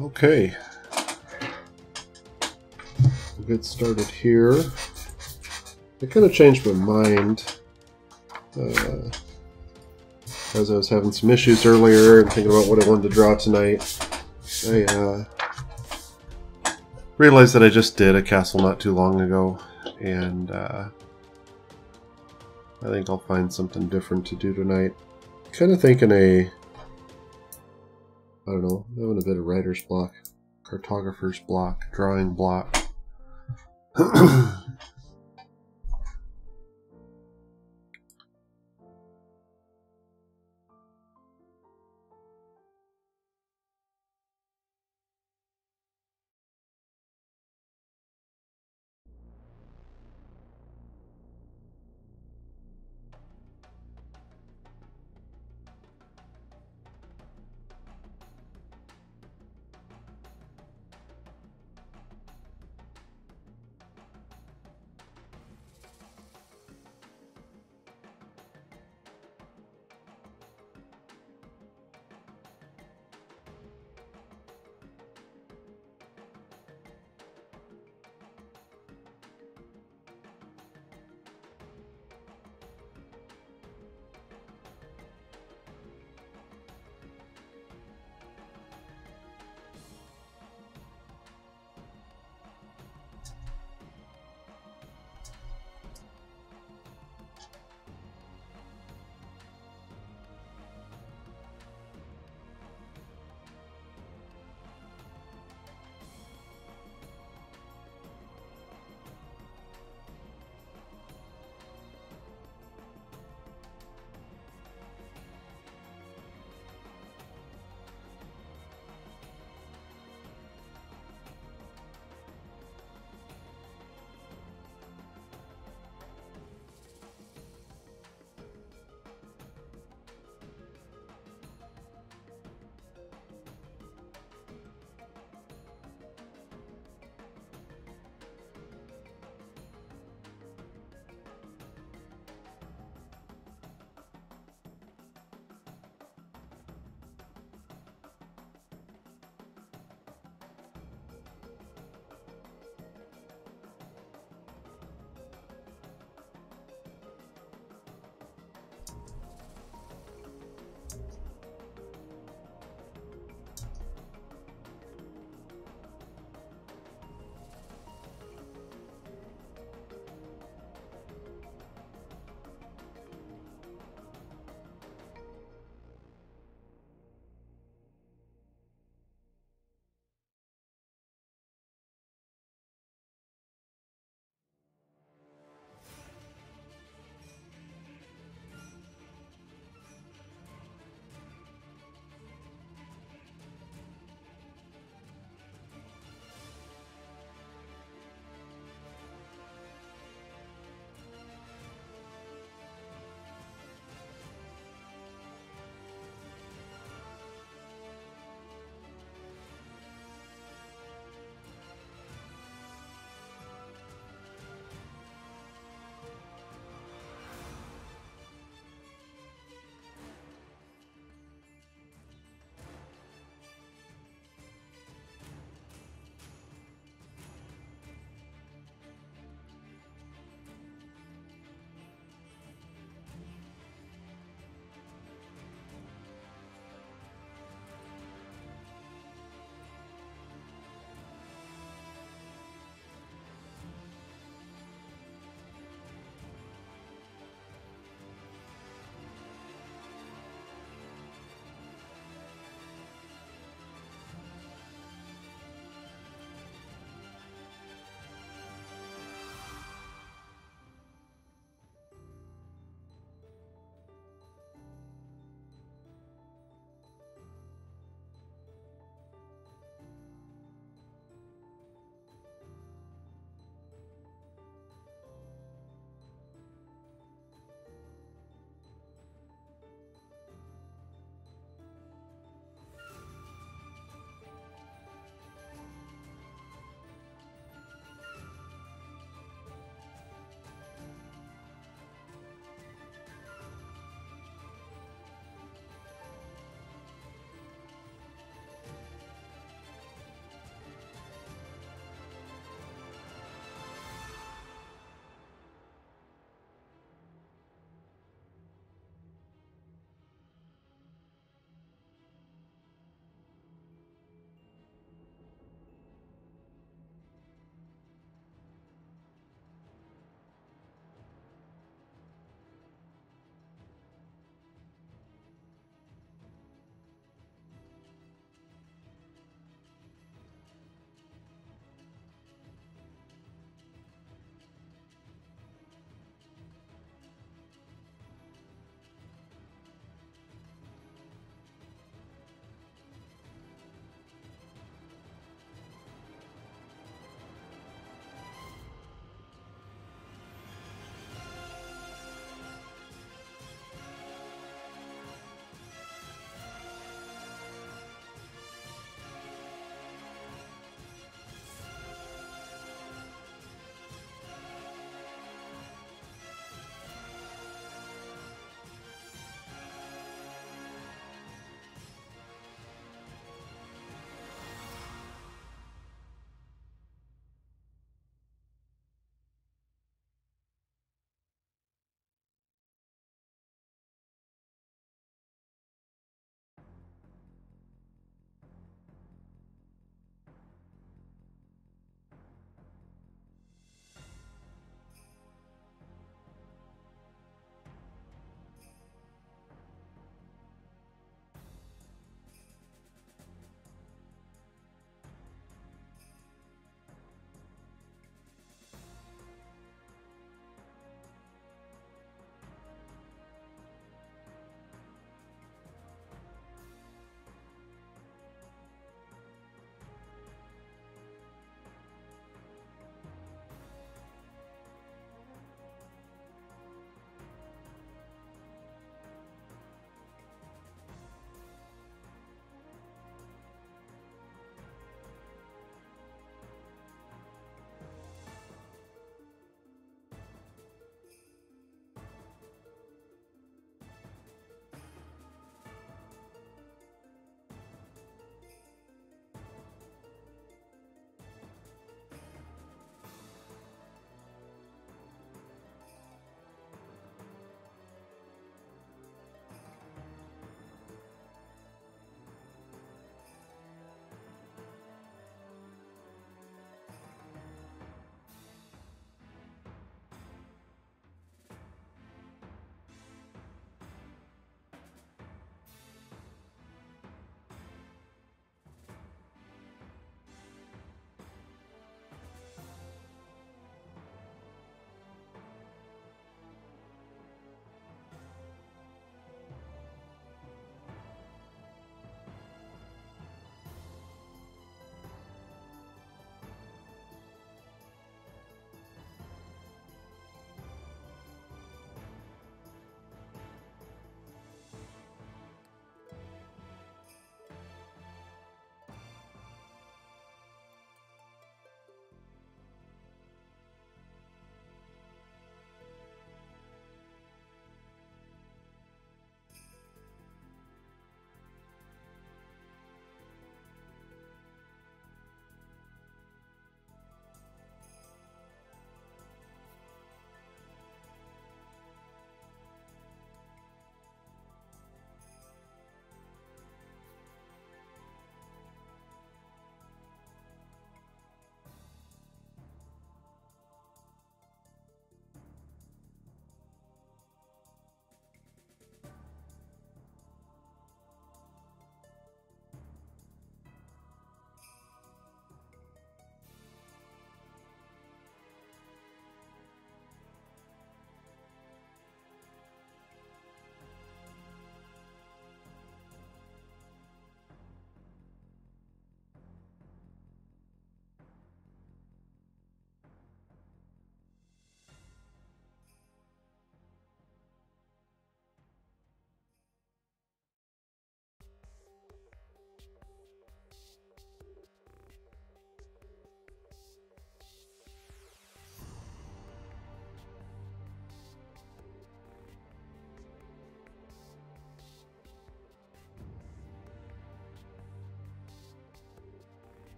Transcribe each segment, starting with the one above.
Okay, we'll get started here. I kind of changed my mind as I was having some issues earlier and thinking about what I wanted to draw tonight. I realized that I just did a castle not too long ago, and I think I'll find something different to do tonight. Kind of thinking I don't know, having a bit of writer's block, cartographer's block, drawing block.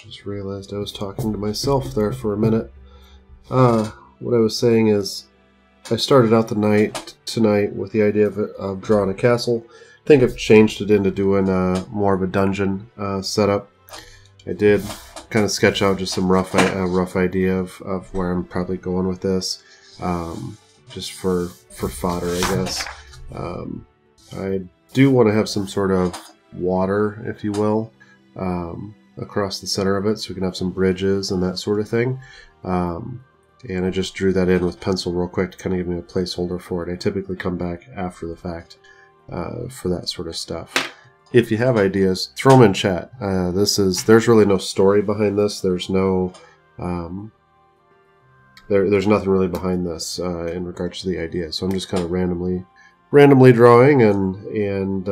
Just realized I was talking to myself there for a minute. What I was saying is, I started out the night tonight with the idea of drawing a castle. I think I've changed it into doing more of a dungeon setup. I did kind of sketch out just some rough idea of where I'm probably going with this, just for fodder, I guess. I do want to have some sort of water, if you will, across the center of it, so we can have some bridges and that sort of thing. And I just drew that in with pencil real quick to kind of give me a placeholder for it. I typically come back after the fact for that sort of stuff. If you have ideas, throw them in chat. There's really no story behind this. There's no there's nothing really behind this in regards to the idea. So I'm just kind of randomly drawing, and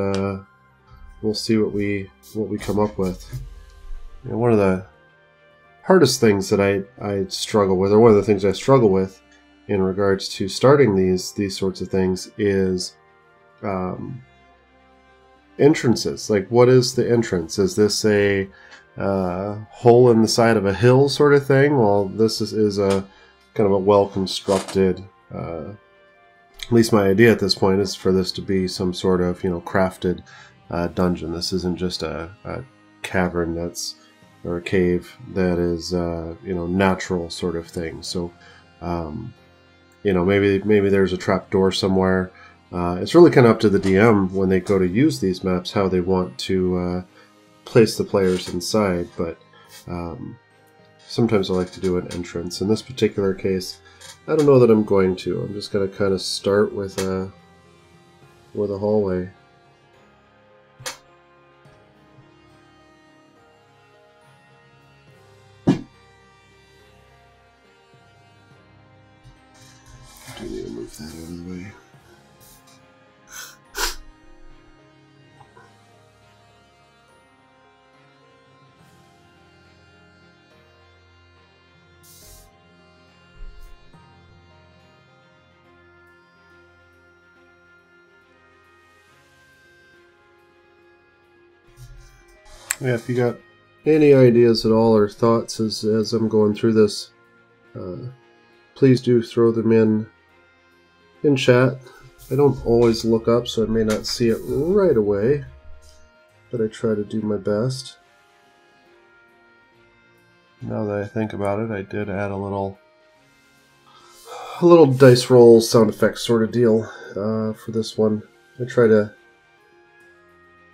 we'll see what we come up with. You know, one of the hardest things that I struggle with, or one of the things I struggle with in regards to starting these sorts of things, is entrances. Like, what is the entrance? Is this a hole in the side of a hill sort of thing? Well, this is a kind of a well-constructed, at least my idea at this point is for this to be some sort of, crafted dungeon. This isn't just a cavern or a cave that is, natural sort of thing. So, maybe there's a trap door somewhere. It's really kind of up to the DM when they go to use these maps how they want to place the players inside. But sometimes I like to do an entrance. In this particular case, I don't know that I'm going to. I'm just going to kind of start with a hallway. Do need to move that out of the way. Yeah, if you got any ideas at all or thoughts as I'm going through this, please do throw them in chat. I don't always look up, so I may not see it right away, but I try to do my best. Now that I think about it, I did add a little dice roll sound effect sort of deal for this one. I try to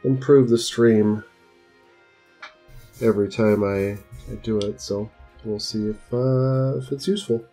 improve the stream every time I do it, so we'll see if it's useful.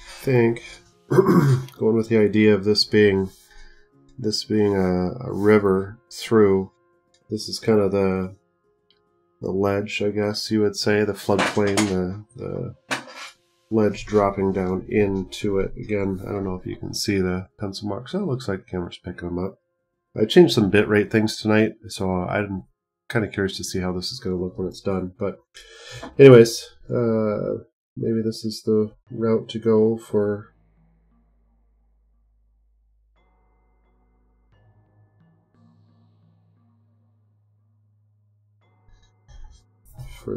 I think going with the idea of this being a river through, this is kind of the ledge, I guess you would say, the floodplain, the ledge dropping down into it. Again, I don't know if you can see the pencil marks. Oh, it looks like the camera's picking them up. I changed some bitrate things tonight, so I'm kind of curious to see how this is going to look when it's done. But anyways, maybe this is the route to go for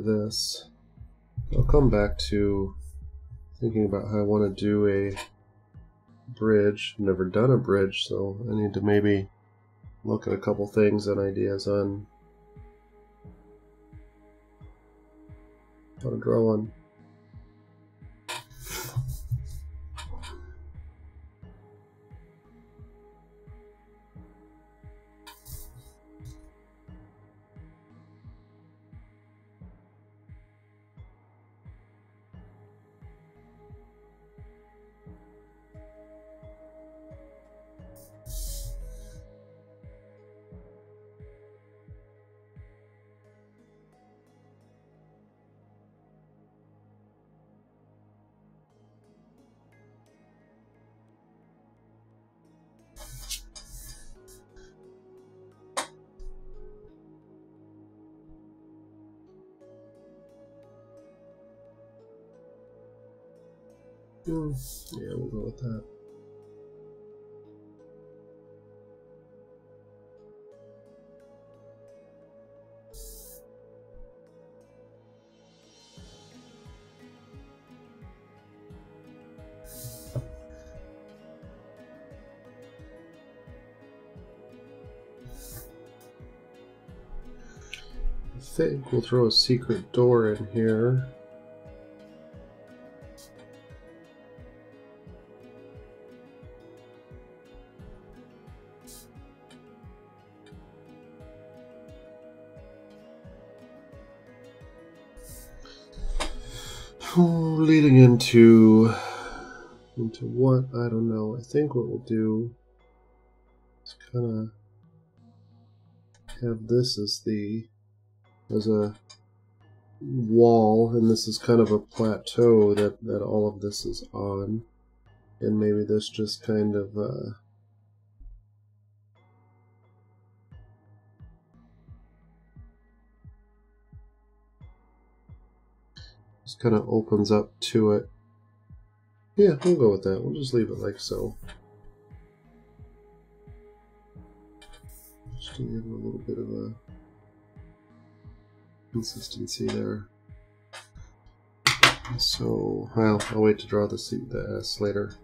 this. I'll come back to thinking about how I want to do a bridge. Never done a bridge, so I need to maybe look at a couple things and ideas on how to draw one. Yeah, we'll go with that. I think we'll throw a secret door in here. Leading into what? I don't know. I think what we'll do is kind of have this as a wall, and this is kind of a plateau that all of this is on, and maybe this just kind of just kind of opens up to it. Yeah, we'll go with that. We'll just leave it like so. Just to give it a little bit of a consistency there. So, well, I'll wait to draw the S later.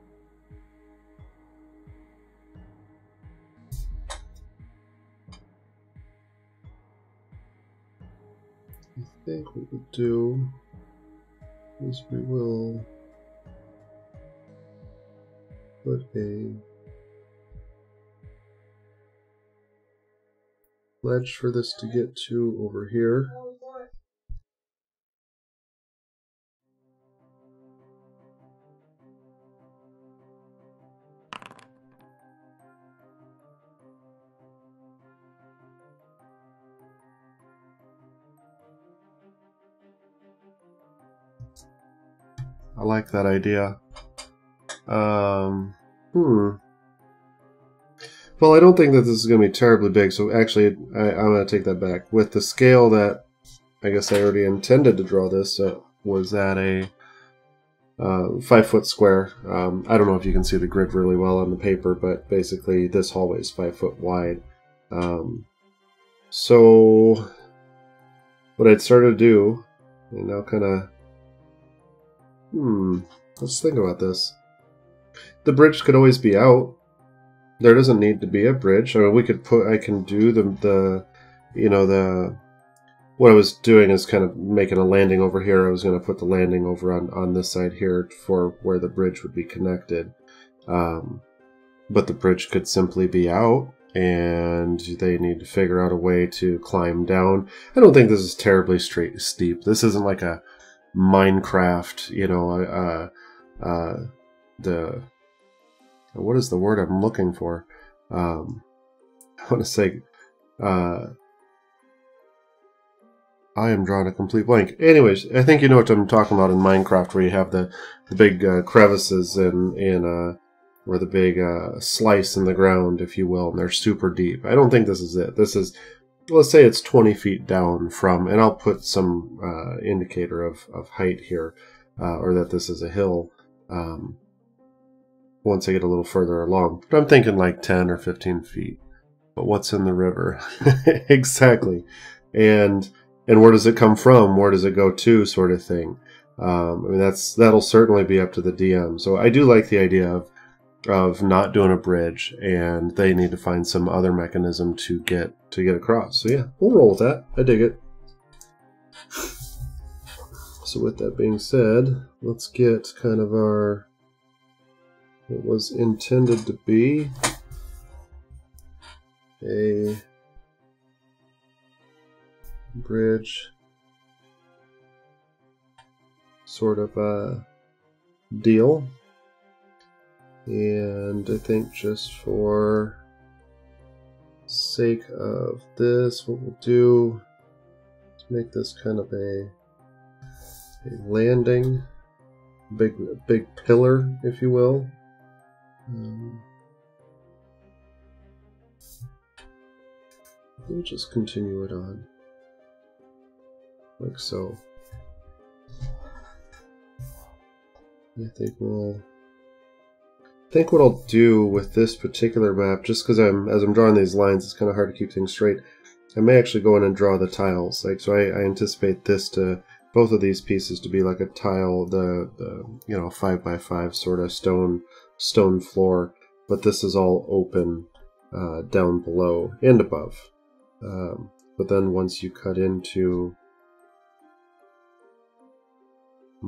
I think what we'll do is we will put a ledge for this to get to over here. I like that idea. Well, I don't think that this is going to be terribly big, so actually I'm going to take that back. With the scale that I guess I already intended to draw this, was at a 5-foot square. I don't know if you can see the grid really well on the paper, but basically this hallway is 5 foot wide. So what I'd started to do, and now kind of, let's think about this. The bridge could always be out. There doesn't need to be a bridge. I mean, I can do what I was doing is kind of making a landing over here. I was going to put the landing over on this side here for where the bridge would be connected. But the bridge could simply be out, and they need to figure out a way to climb down. I don't think this is terribly steep. This isn't like a Minecraft, what is the word I'm looking for? I want to say, I am drawing a complete blank. Anyways, I think you know what I'm talking about in Minecraft, where you have the big crevices or the big slice in the ground, if you will, and they're super deep. I don't think this is it. This is, let's say it's 20 feet down from, and I'll put some indicator of height here, or that this is a hill. Once I get a little further along. But I'm thinking like 10 or 15 feet. But what's in the river? Exactly. And where does it come from? Where does it go to, sort of thing. I mean, that'll certainly be up to the DM. So I do like the idea of not doing a bridge, and they need to find some other mechanism to get across. So yeah, we'll roll with that. I dig it. So with that being said, let's get kind of our what was intended to be a bridge sort of a deal. And I think just for sake of this, what we'll do is make this kind of a landing, big pillar, if you will. We'll just continue it on like so. I think what I'll do with this particular map, just because as I'm drawing these lines, it's kind of hard to keep things straight. I may actually go in and draw the tiles. Like, so I anticipate both of these pieces to be like a tile, the 5x5 sort of stone floor, but this is all open down below and above. But then once you cut into I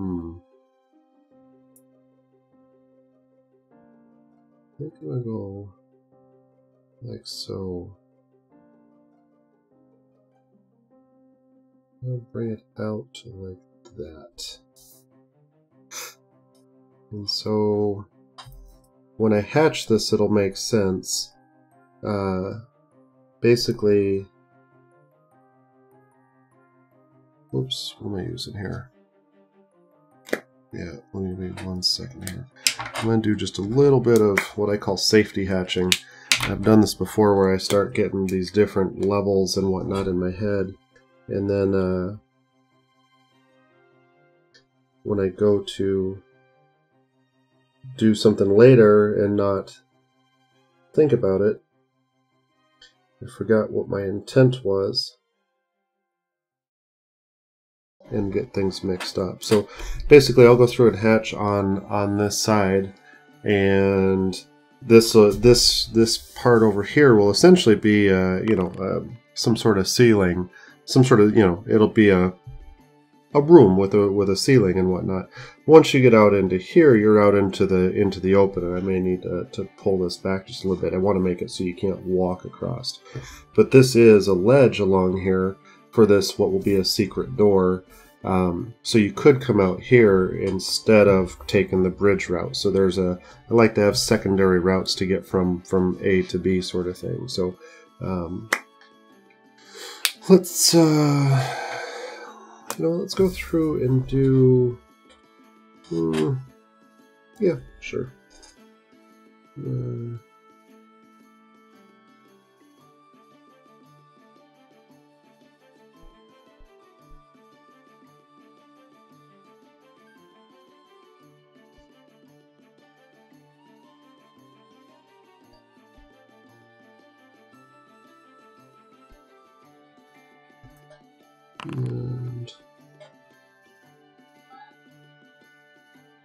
think I'm gonna go like so. I'll bring it out like that. And so when I hatch this, it'll make sense. Basically, oops, what am I using here? Yeah, let me wait 1 second here. I'm going to do just a little bit of what I call safety hatching. I've done this before where I start getting these different levels and whatnot in my head. And then when I go to do something later and not think about it, I forgot what my intent was and get things mixed up. So basically I'll go through and hatch on this side, and this part over here will essentially be some sort of ceiling, some sort of, it'll be a room with a ceiling and whatnot. Once you get out into here, you're out into the open, and I may need to pull this back just a little bit. I want to make it so you can't walk across. But this is a ledge along here for this, what will be a secret door. So you could come out here instead of taking the bridge route. So I like to have secondary routes to get from A to B sort of thing. So let's let's go through and do yeah, sure. And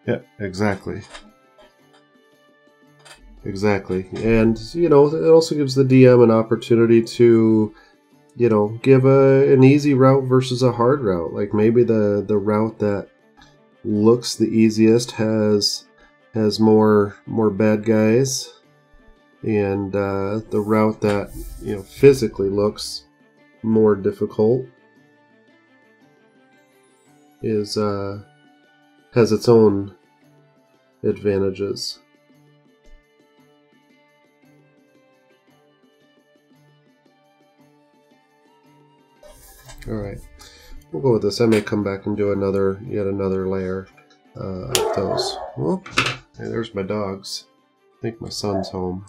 yeah, exactly. And it also gives the DM an opportunity to give an easy route versus a hard route. Like maybe the route that looks the easiest has more bad guys, and the route that physically looks more difficult has its own advantages. Alright, we'll go with this. I may come back and do yet another layer of those. Well, hey, there's my dogs. I think my son's home.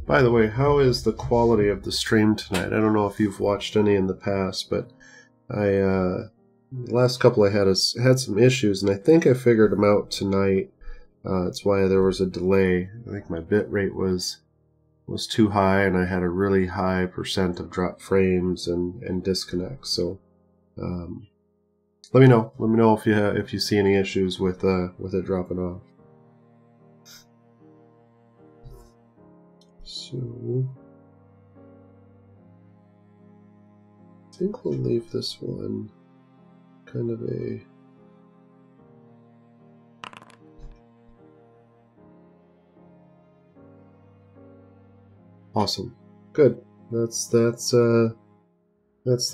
By the way, how is the quality of the stream tonight? I don't know if you've watched any in the past, but the last couple I had some issues, and I think I figured them out tonight. That's why there was a delay. I think my bit rate was too high, and I had a really high percent of drop frames and disconnects. So let me know. Let me know if you see any issues with it dropping off. So I think we'll leave this one kind of a awesome. Good. That's the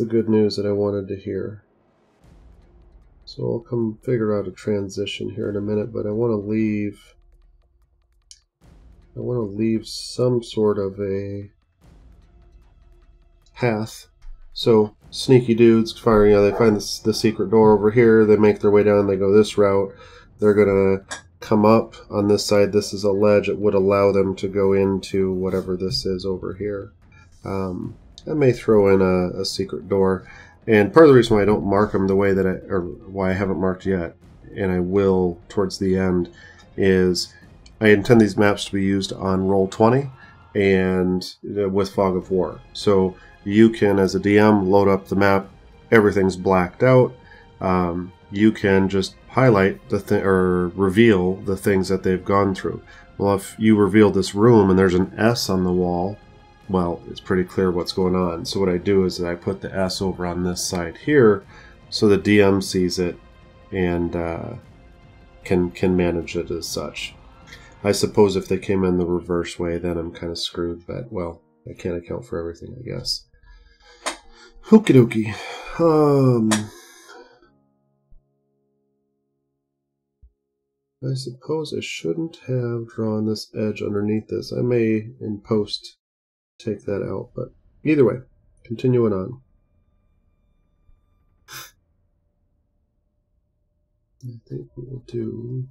good news that I wanted to hear. So I'll come figure out a transition here in a minute, but I want to leave some sort of a path. So sneaky dudes firing, they find the secret door over here, they make their way down, they go this route, they're gonna come up on this side. This is a ledge. It would allow them to go into whatever this is over here. I may throw in a secret door, and part of the reason why I don't mark them the way that or why I haven't marked yet, and I will towards the end, is I intend these maps to be used on Roll20 and with Fog of War. So you can, as a DM, load up the map. Everything's blacked out. You can just highlight or reveal the things that they've gone through. Well, if you reveal this room and there's an S on the wall, well, it's pretty clear what's going on. So what I do is that I put the S over on this side here, so the DM sees it and can manage it as such. I suppose if they came in the reverse way, then I'm kind of screwed. But well, I can't account for everything, I guess. Okie dokie. I suppose I shouldn't have drawn this edge underneath this. I may, in post, take that out, but either way, continuing on. I think what we'll do...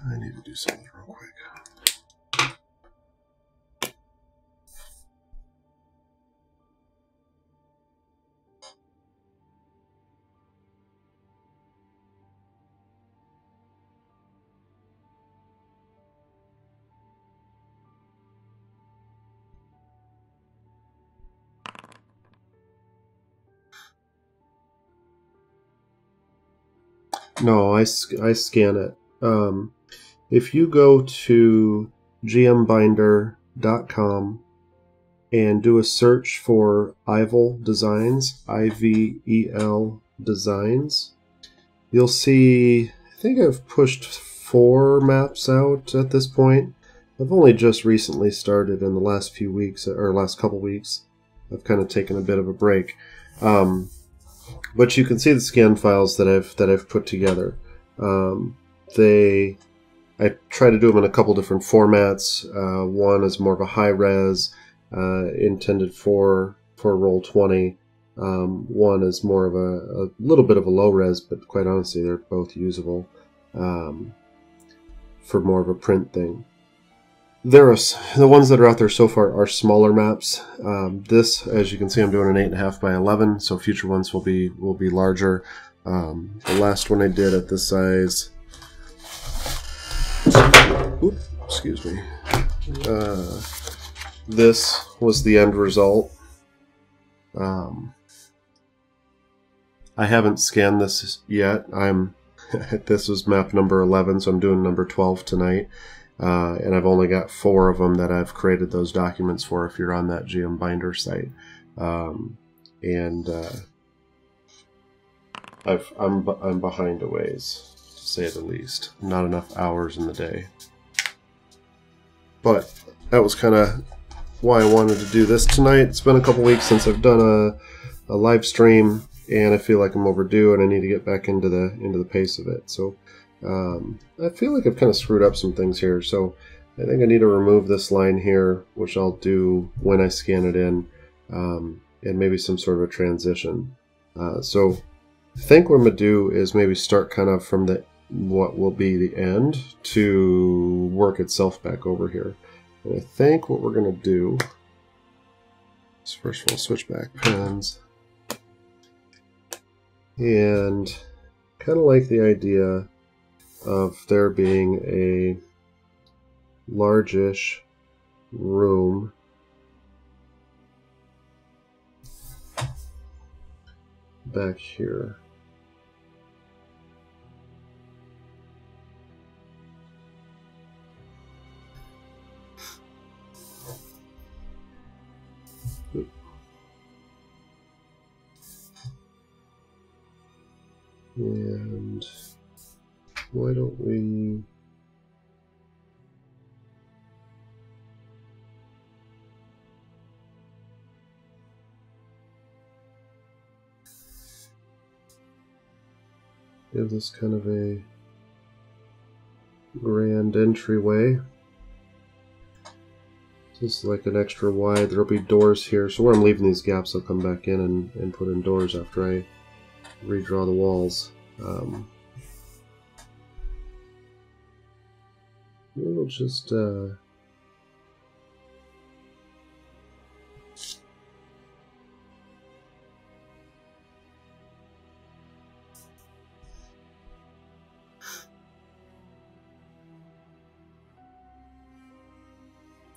I need to do something real quick. No, I scan it. If you go to gmbinder.com and do a search for Ivel Designs, IVEL Designs, you'll see, I think I've pushed 4 maps out at this point. I've only just recently started in the last few weeks, or last couple weeks. I've kind of taken a bit of a break. But you can see the scan files that I've put together. I try to do them in a couple different formats. One is more of a high res, intended for Roll20. One is more of a little bit of a low res, but quite honestly, they're both usable for more of a print thing. The ones that are out there so far are smaller maps. This, as you can see, I'm doing an 8.5 by 11, so future ones will be larger. The last one I did at this size, excuse me, this was the end result. I haven't scanned this yet. This was map number 11, so I'm doing number 12 tonight. And I've only got 4 of them that I've created those documents for if you're on that GM Binder site. I'm behind a ways, to say the least. Not enough hours in the day. But that was kind of why I wanted to do this tonight. It's been a couple weeks since I've done a live stream, and I feel like I'm overdue, and I need to get back into the pace of it. So I feel like I've kind of screwed up some things here, so I think I need to remove this line here, which I'll do when I scan it in, and maybe some sort of a transition. So I think what I'm going to do is maybe start kind of from what will be the end to work itself back over here. And I think what we're going to do is first we'll switch back pens. And kind of like the idea of there being a largish room back here. And why don't we give this kind of a grand entryway. This is like an extra wide. There'll be doors here, so where I'm leaving these gaps, I'll come back in and put in doors after I redraw the walls. We'll just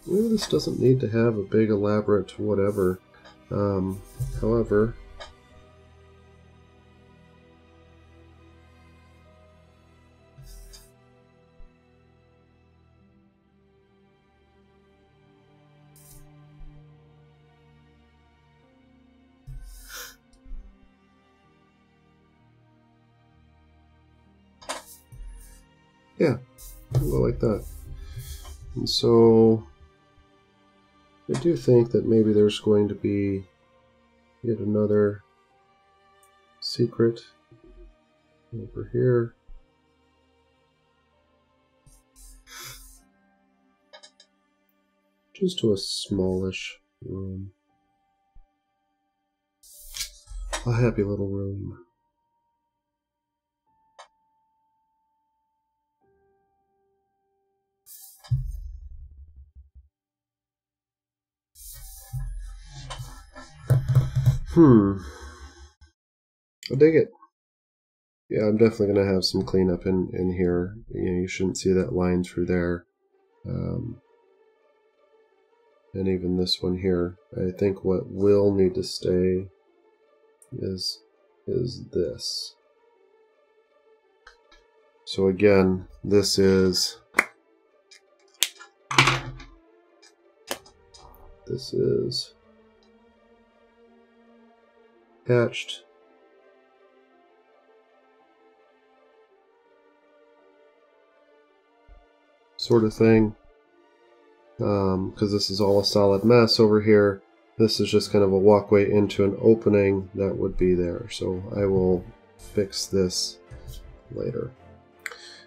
maybe this doesn't need to have a big elaborate whatever. However, yeah, I'll go like that. And so I do think that maybe there's going to be yet another secret over here. Just to a smallish room. A happy little room. I dig it. Yeah, I'm definitely going to have some cleanup in here. You know, you shouldn't see that line through there. And even this one here. I think what will need to stay is this. So again, this is hatched. Sort of thing. Because this is all a solid mess over here. This is just kind of a walkway into an opening that would be there. So I will fix this later.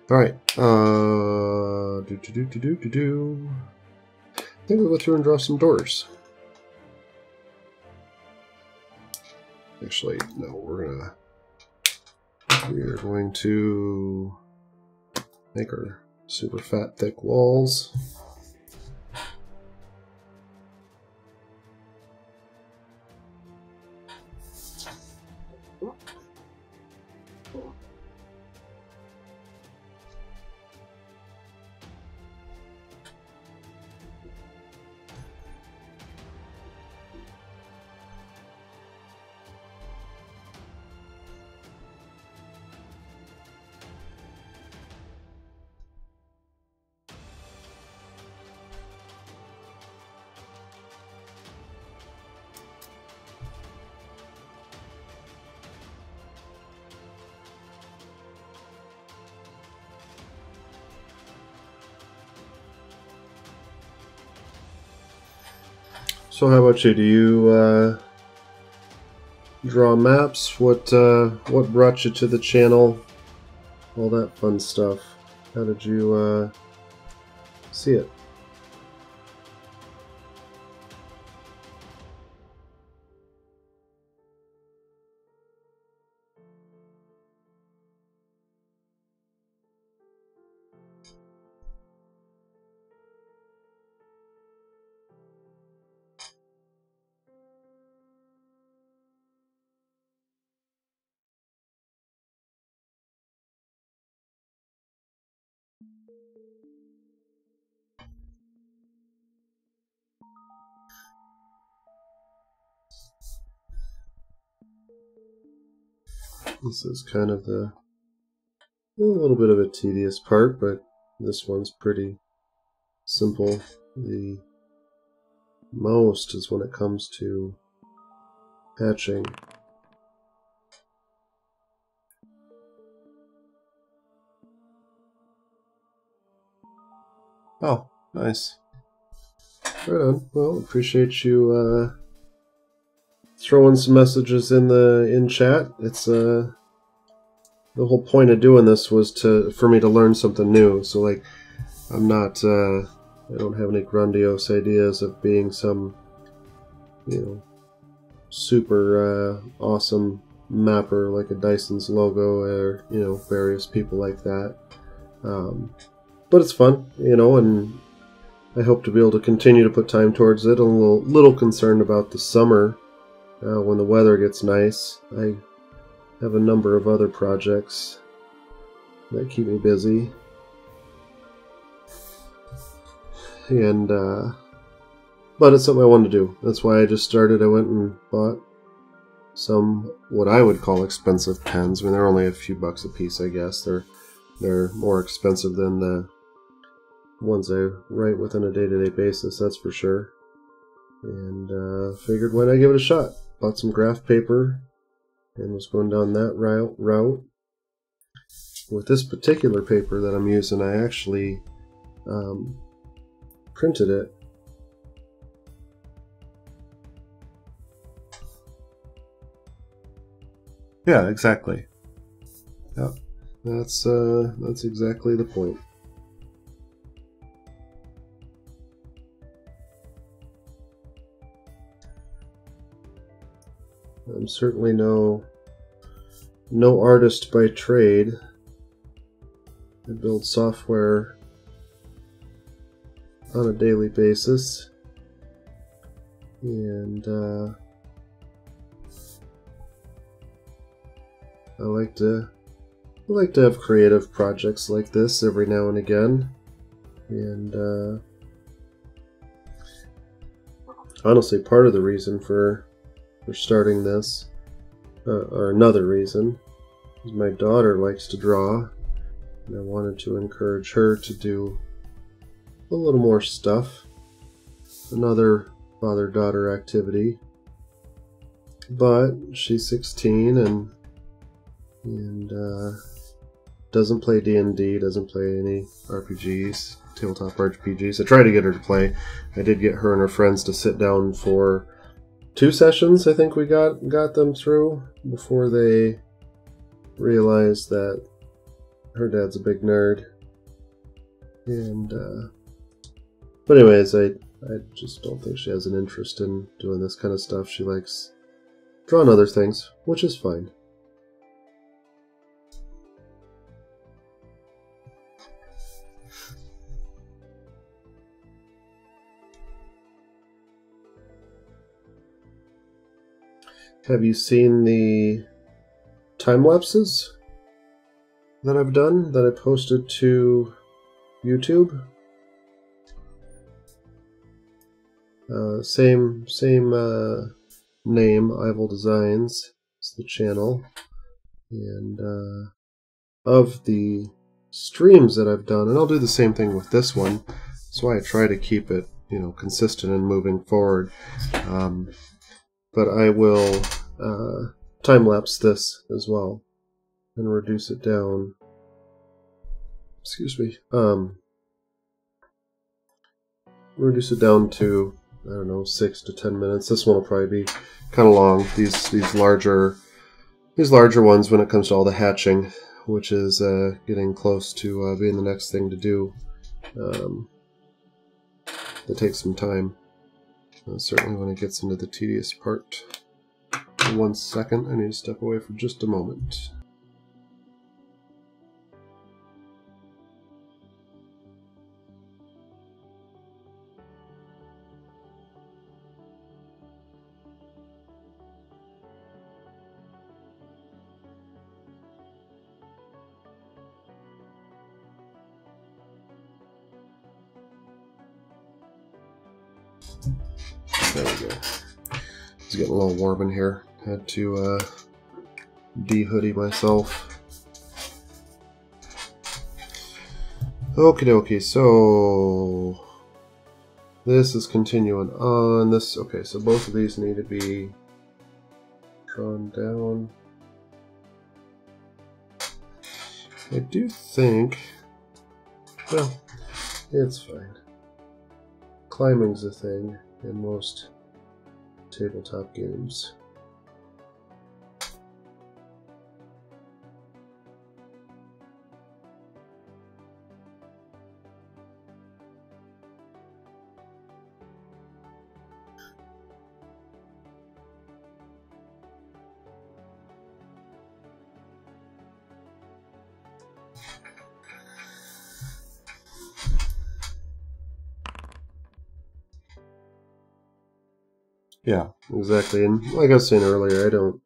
Alright. I think we'll go through and draw some doors. Actually, no, we're going to make our super fat, thick walls. So how about you? Do you draw maps? What brought you to the channel? All that fun stuff. How did you see it? This is kind of a little bit of a tedious part, but this one's pretty simple. The most is when it comes to hatching. Oh, nice. Right on. Well, appreciate you throwing some messages in chat. It's the whole point of doing this was for me to learn something new. So like, I'm not I don't have any grandiose ideas of being some, you know, super awesome mapper like a Dyson's logo or, you know, various people like that. But it's fun, you know, and I hope to be able to continue to put time towards it. I'm a little concerned about the summer when the weather gets nice. I have a number of other projects that keep me busy. And but it's something I wanted to do. That's why I just started. I went and bought some what I would call expensive pens. I mean, they're only a few bucks a piece, I guess. They're more expensive than the ones I write with on a day-to-day basis, that's for sure. And figured why not give it a shot. Bought some graph paper and was going down that route. With this particular paper that I'm using, I actually printed it. Yeah, exactly. Yeah, that's exactly the point. I'm certainly no artist by trade. I build software on a daily basis, and I like to have creative projects like this every now and again. And honestly, part of the reason for starting this, or another reason, is my daughter likes to draw, and I wanted to encourage her to do a little more stuff. Another father-daughter activity. But she's 16 and doesn't play D&D, doesn't play any RPGs, tabletop RPGs. I tried to get her to play. I did get her and her friends to sit down for 2 sessions. I think we got them through before they realized that her dad's a big nerd. And but anyways, I just don't think she has an interest in doing this kind of stuff. She likes drawing other things, which is fine. Have you seen the time lapses that I've done, that I posted to YouTube? Same name, Ival Designs is the channel, and of the streams that I've done, and I'll do the same thing with this one. That's why I try to keep it, you know, consistent and moving forward. But I will time-lapse this as well and reduce it down. Excuse me. Reduce it down to, I don't know, 6 to 10 minutes. This one will probably be kind of long. These larger ones, when it comes to all the hatching, which is getting close to being the next thing to do. That takes some time. Certainly when it gets into the tedious part. 1 second, I need to step away for just a moment. There we go. It's getting a little warm in here. Had to de-hoodie myself. Okie dokie, so this is continuing on. This, okay, so both of these need to be drawn down. I do think, well, it's fine. Climbing's a thing in most tabletop games. Yeah, exactly. And like I was saying earlier, I don't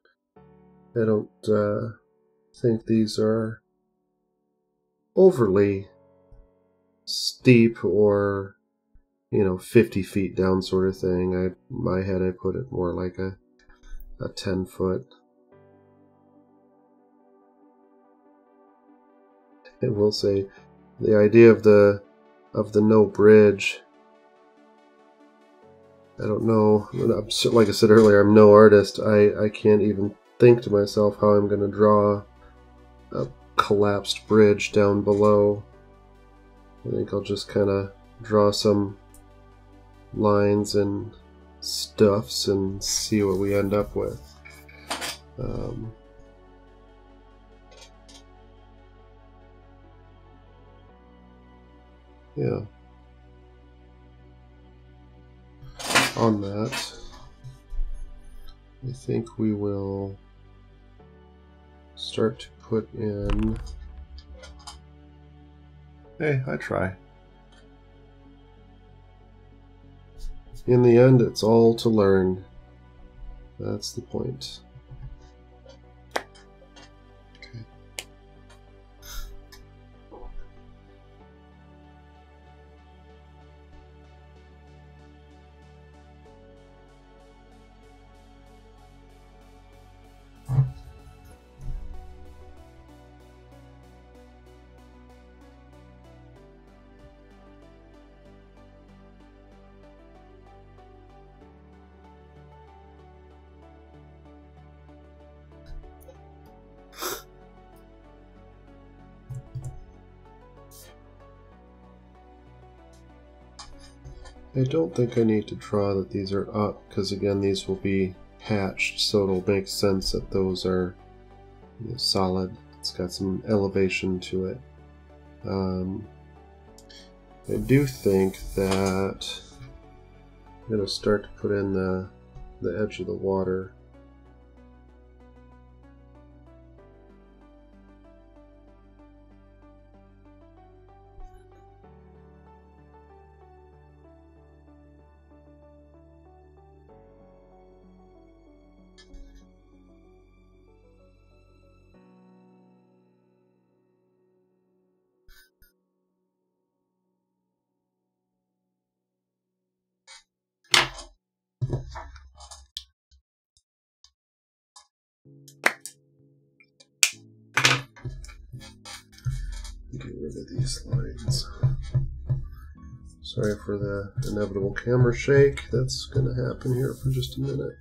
think these are overly steep or, you know, 50 feet down sort of thing. In my head, I put it more like a 10-foot. I will say, the idea of the no bridge. I don't know. Like I said earlier, I'm no artist. I can't even think to myself how I'm going to draw a collapsed bridge down below. I think I'll just kind of draw some lines and stuffs and see what we end up with. Yeah. On that, I think we will start to put in. Hey, I try. In the end, it's all to learn. That's the point. Okay. I don't think I need to draw that these are up, because again these will be hatched, so it'll make sense that those are, you know, solid. It's got some elevation to it. I do think that I'm going to start to put in the edge of the water. Get rid of these lines. Sorry for the inevitable camera shake. That's going to happen here for just a minute.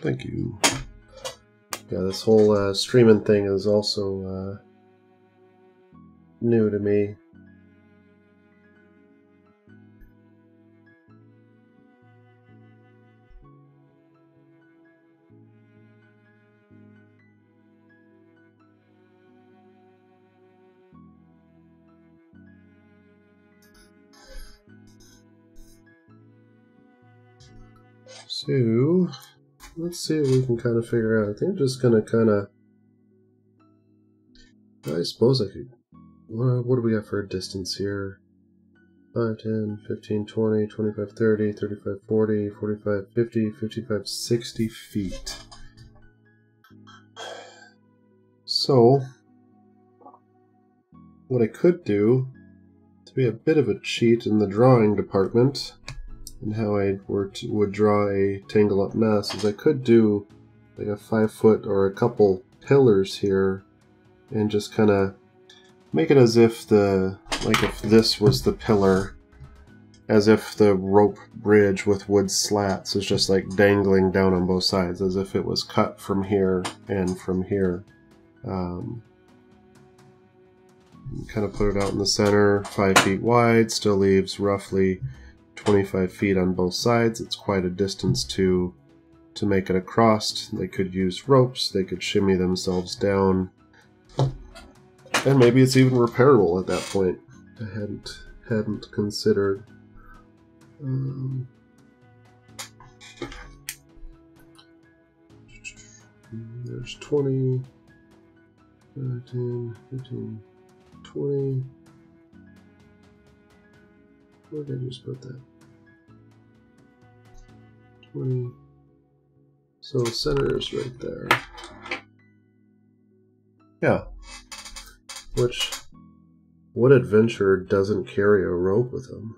Thank you. Yeah, this whole streaming thing is also new to me. So let's see what we can kind of figure out. I think I'm just gonna kind of. I suppose I could. What do we got for a distance here? 5, 10, 15, 20, 25, 30, 35, 40, 45, 50, 55, 60 feet. So, what I could do, to be a bit of a cheat in the drawing department, and how I would draw a tangle up mess, is I could do like a 5 foot or a couple pillars here, and just kind of make it as if if this was the pillar, as if the rope bridge with wood slats is just like dangling down on both sides, as if it was cut from here and from here. Kind of put it out in the center, 5 feet wide, still leaves roughly 25 feet on both sides. It's quite a distance to make it across. They could use ropes, they could shimmy themselves down. And maybe it's even repairable at that point. I hadn't considered. There's 20, 10, 15, 20. Where did I just put that? 20. So center is right there. Yeah. Which, what adventurer doesn't carry a rope with him?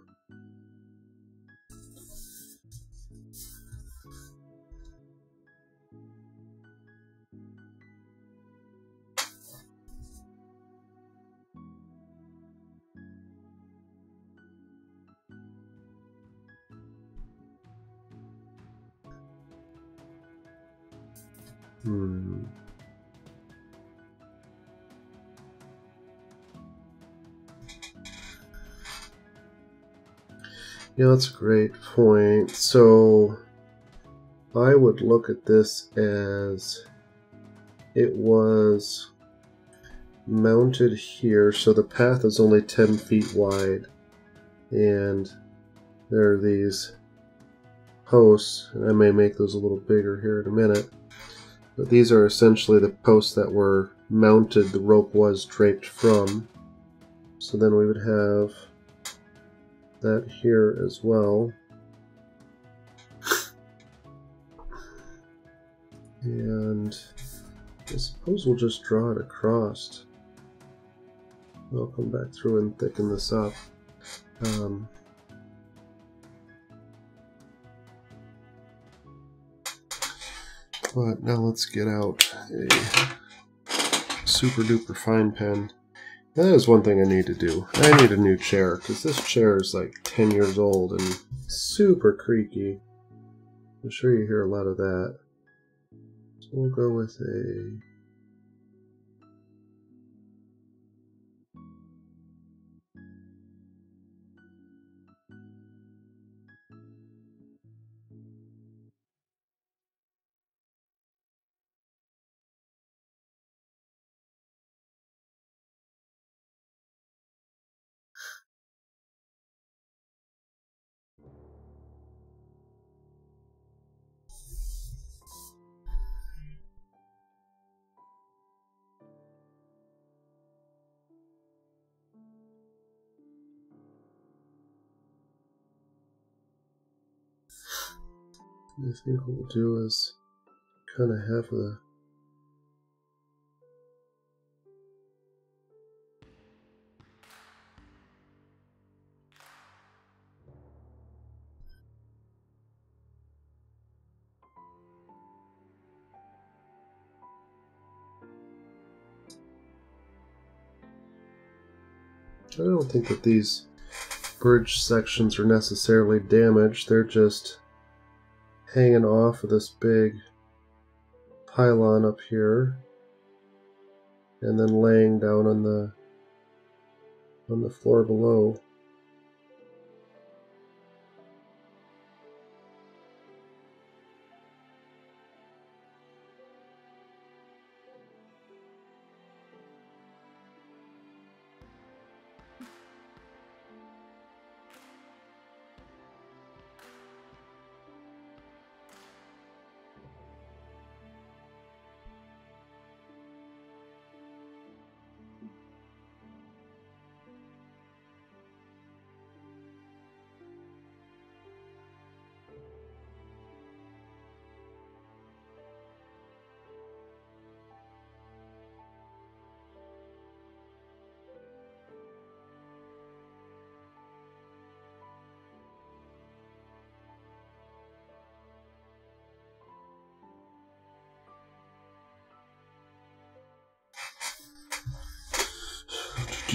Yeah, that's a great point. So I would look at this as it was mounted here, so the path is only 10 feet wide, and there are these posts, and I may make those a little bigger here in a minute, but these are essentially the posts that were mounted, the rope was draped from. So then we would have that here as well. And I suppose we'll just draw it across. I'll come back through and thicken this up. But now let's get out a super duper fine pen. That is one thing I need to do. I need a new chair, because this chair is like 10 years old and super creaky. I'm sure you hear a lot of that. So we'll go with a... I think what we'll do is kind of have the... I don't think that these bridge sections are necessarily damaged. They're just hanging off of this big pylon up here and then laying down on the floor below.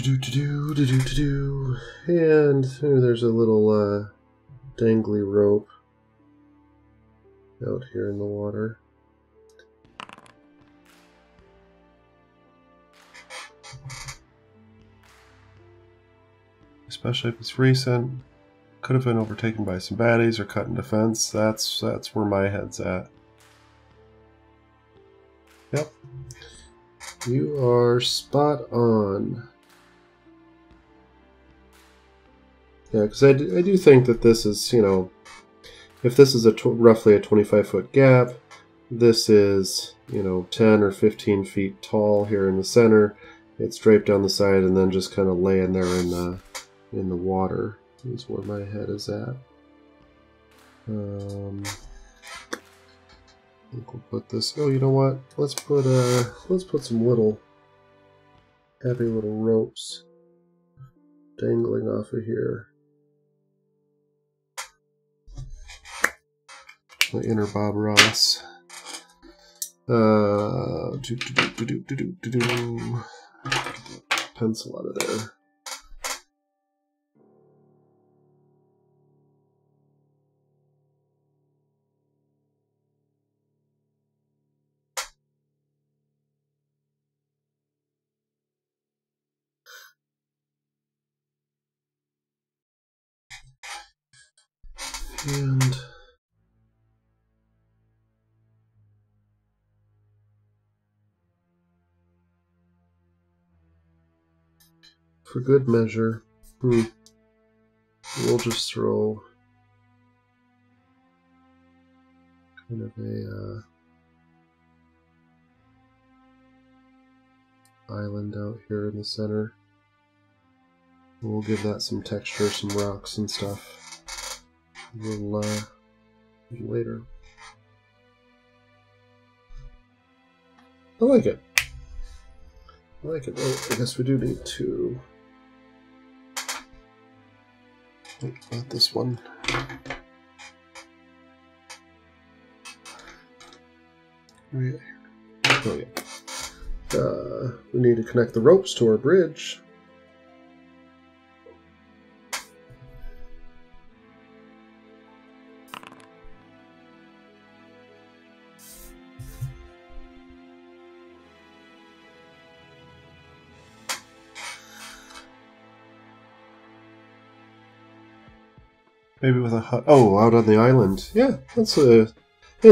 And there's a little dangly rope out here in the water. Especially if it's recent. Could have been overtaken by some baddies or cut in defense. That's where my head's at. Yep. You are spot on. Yeah, because I do think that this is, you know, if this is roughly a 25-foot gap, this is, you know, 10 or 15 feet tall here in the center. It's draped down the side and then just kind of laying there in the water. Is where my head is at. I think we'll put this. Oh, you know what? Let's put some little heavy little ropes dangling off of here. The inner Bob Ross. Pencil out of there. And for good measure, we'll just throw kind of a island out here in the center. We'll give that some texture, some rocks and stuff. We'll later. I like it. I like it. Oh, I guess we do need to. Oh, not this one. Oh yeah. We need to connect the ropes to our bridge. Maybe with a hut. Oh, out on the island. Yeah, it's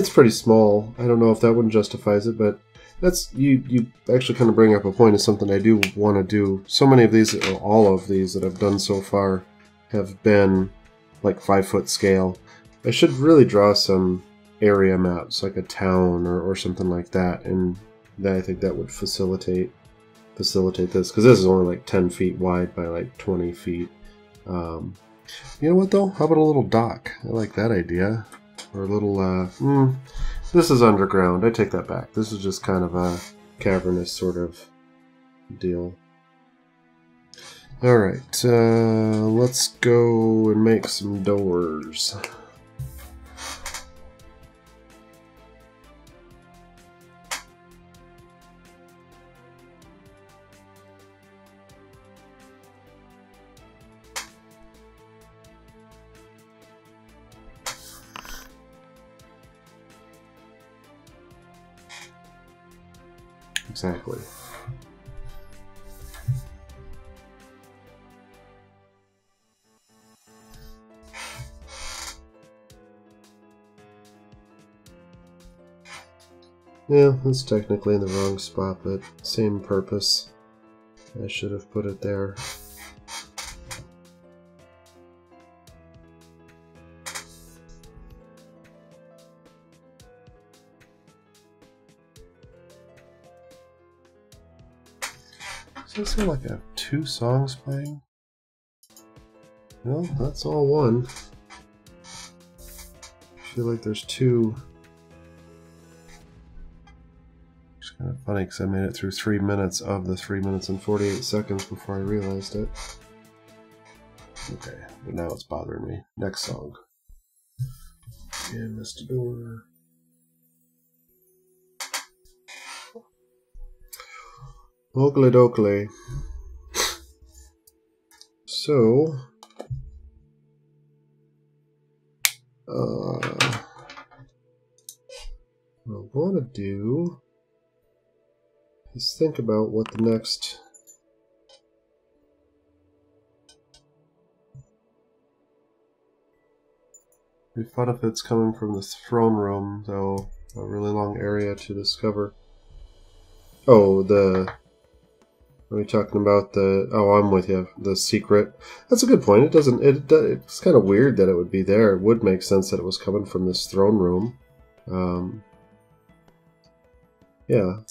pretty small. I don't know if that one justifies it, but that's you actually kind of bring up a point of something I do want to do. So many of these, or all of these that I've done so far, have been like 5-foot scale. I should really draw some area maps, like a town or something like that, and I think that would facilitate this, because this is only like 10 feet wide by like 20 feet. You know what though? How about a little dock? I like that idea. Or a little, this is underground. I take that back. This is just kind of a cavernous sort of deal. Alright, let's go and make some doors. Exactly. Yeah, it's technically in the wrong spot, but same purpose. I should have put it there. Does it sound like I have 2 songs playing? Well, that's all one. I feel like there's 2. It's kind of funny because I made it through 3 minutes of the 3 minutes and 48 seconds before I realized it. Okay, but now it's bothering me. Next song. And missed a door. Oakley dokley. So, what I want to do is think about what the next it'd be fun if it's coming from the throne room, though a really long area to discover. Oh, are we talking about the... Oh, I'm with you. The secret. That's a good point. It doesn't... It's kind of weird that it would be there. It would make sense that it was coming from this throne room. Yeah.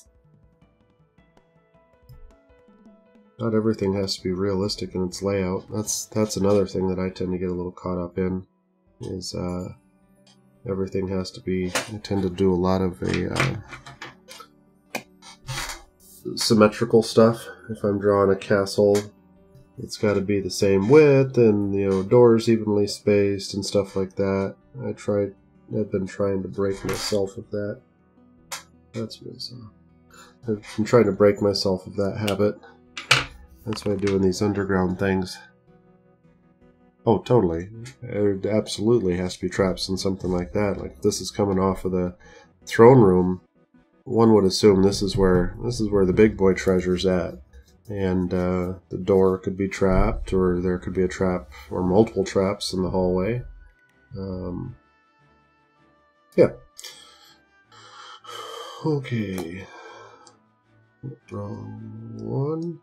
Not everything has to be realistic in its layout. That's another thing that I tend to get a little caught up in. Is everything has to be... I tend to do a lot of symmetrical stuff. If I'm drawing a castle, it's got to be the same width, and doors evenly spaced and stuff like that. I've been trying to break myself of that. That's what I've been trying to break myself of that habit. That's why I'm doing these underground things. Oh, totally. There absolutely has to be traps and something like that. Like if this is coming off of the throne room, one would assume this is where the big boy treasure's at, and the door could be trapped, or there could be a trap or multiple traps in the hallway. Yeah. Okay. Wrong one.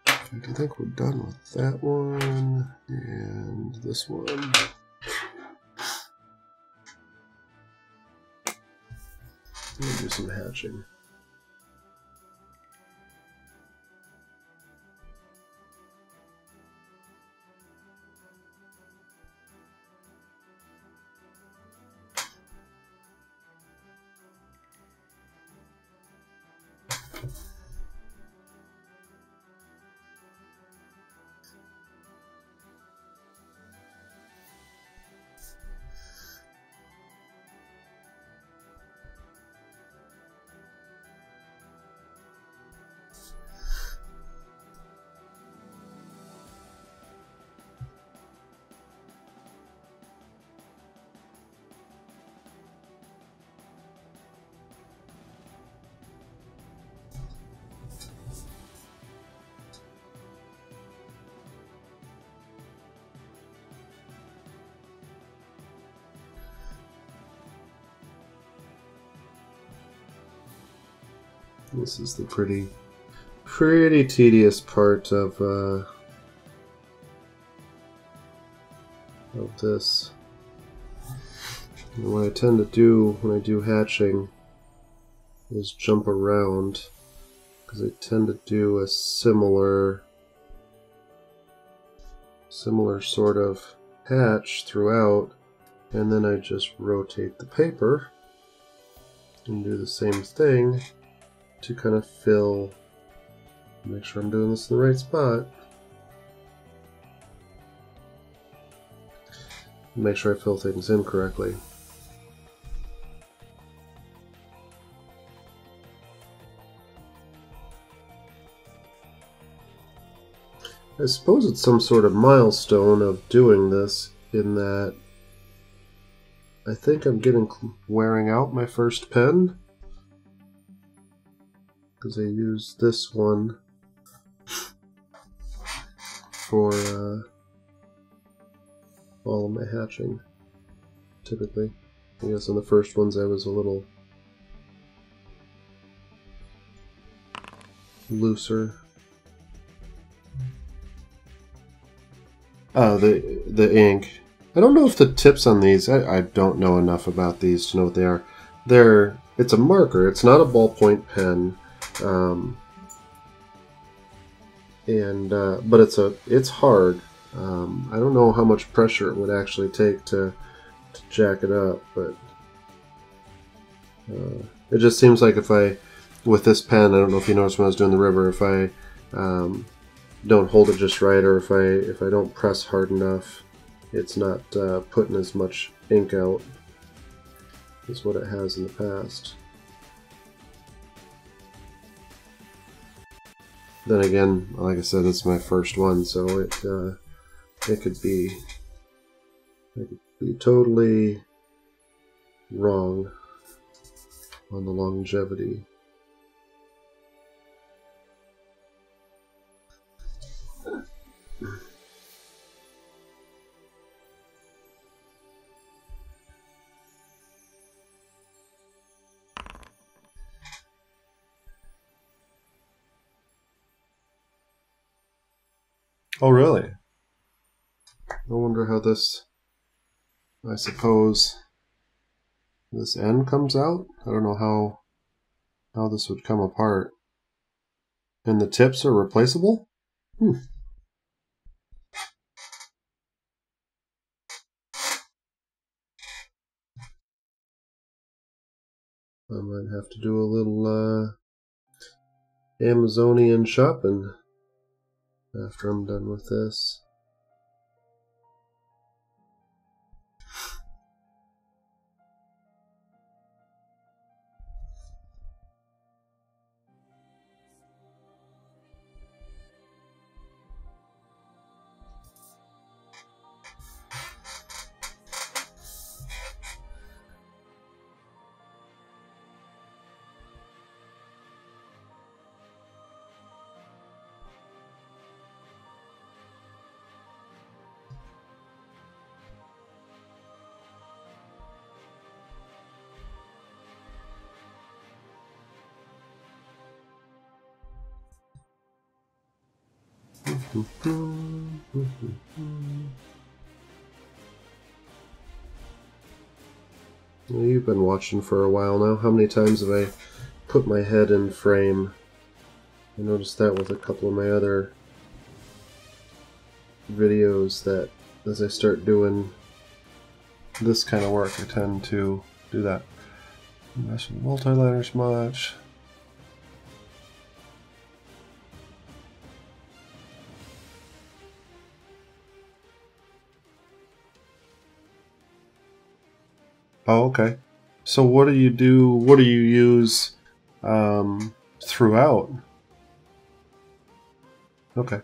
I think we're done with that one and this one. I'm gonna do some hatching. This is the pretty tedious part of this. And what I tend to do when I do hatching is jump around, because I tend to do a similar sort of hatch throughout, and then I just rotate the paper and do the same thing to kind of fill, make sure I'm doing this in the right spot. Make sure I fill things in correctly. I suppose it's some sort of milestone of doing this, in that I think I'm wearing out my first pen, because I use this one for all of my hatching, typically. I guess on the first ones I was a little looser. Oh, the ink. I don't know if the tips on these, I don't know enough about these to know what they are. It's a marker, it's not a ballpoint pen. But it's hard. I don't know how much pressure it would actually take to jack it up, but it just seems like with this pen, I don't know if you noticed when I was doing the river, if I don't hold it just right, or if I don't press hard enough, it's not putting as much ink out as what it has in the past. Then again, like I said, it's my first one, so it could be totally wrong on the longevity. Oh, really? I wonder how this, I suppose, this end comes out. I don't know how this would come apart. And the tips are replaceable? I might have to do a little Amazonian shopping after I'm done with this. Well, you've been watching for a while now. How many times have I put my head in frame? I noticed that with a couple of my other videos, that as I start doing this kind of work, I tend to do that. Mess with multi-liners much. Oh, okay. So what do you do? What do you use throughout? Okay.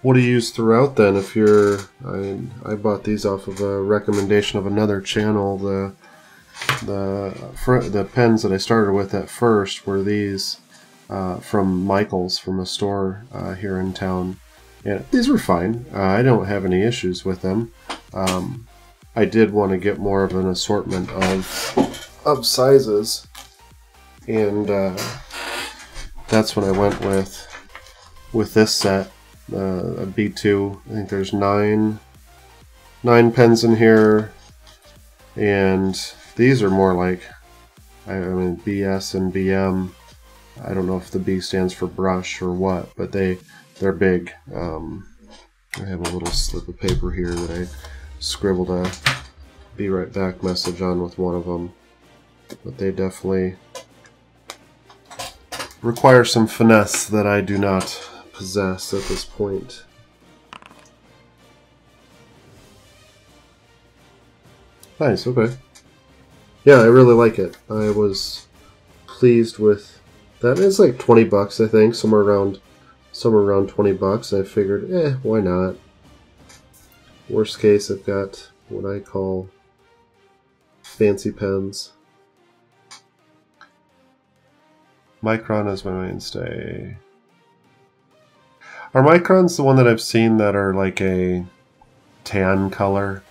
What do you use throughout then? If you're, I bought these off of a recommendation of another channel. The pens that I started with at first were these from Michael's, from a store here in town, and these were fine. I don't have any issues with them. I did want to get more of an assortment of sizes, and that's when I went with this set, a B2. I think there's nine pens in here, and these are more like, I mean, BS and BM. I don't know if the B stands for brush or what, but they're big. I have a little slip of paper here that I scribbled a "Be Right Back" message on with one of them, but they definitely require some finesse that I do not possess at this point. Nice, okay. Yeah, I really like it. I was pleased with that. It's like 20 bucks, I think, somewhere around 20 bucks. I figured, why not? Worst case, I've got what I call fancy pens. Micron is my mainstay. Are microns the one that I've seen that are like a tan color?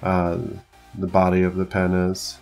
The body of the pen is.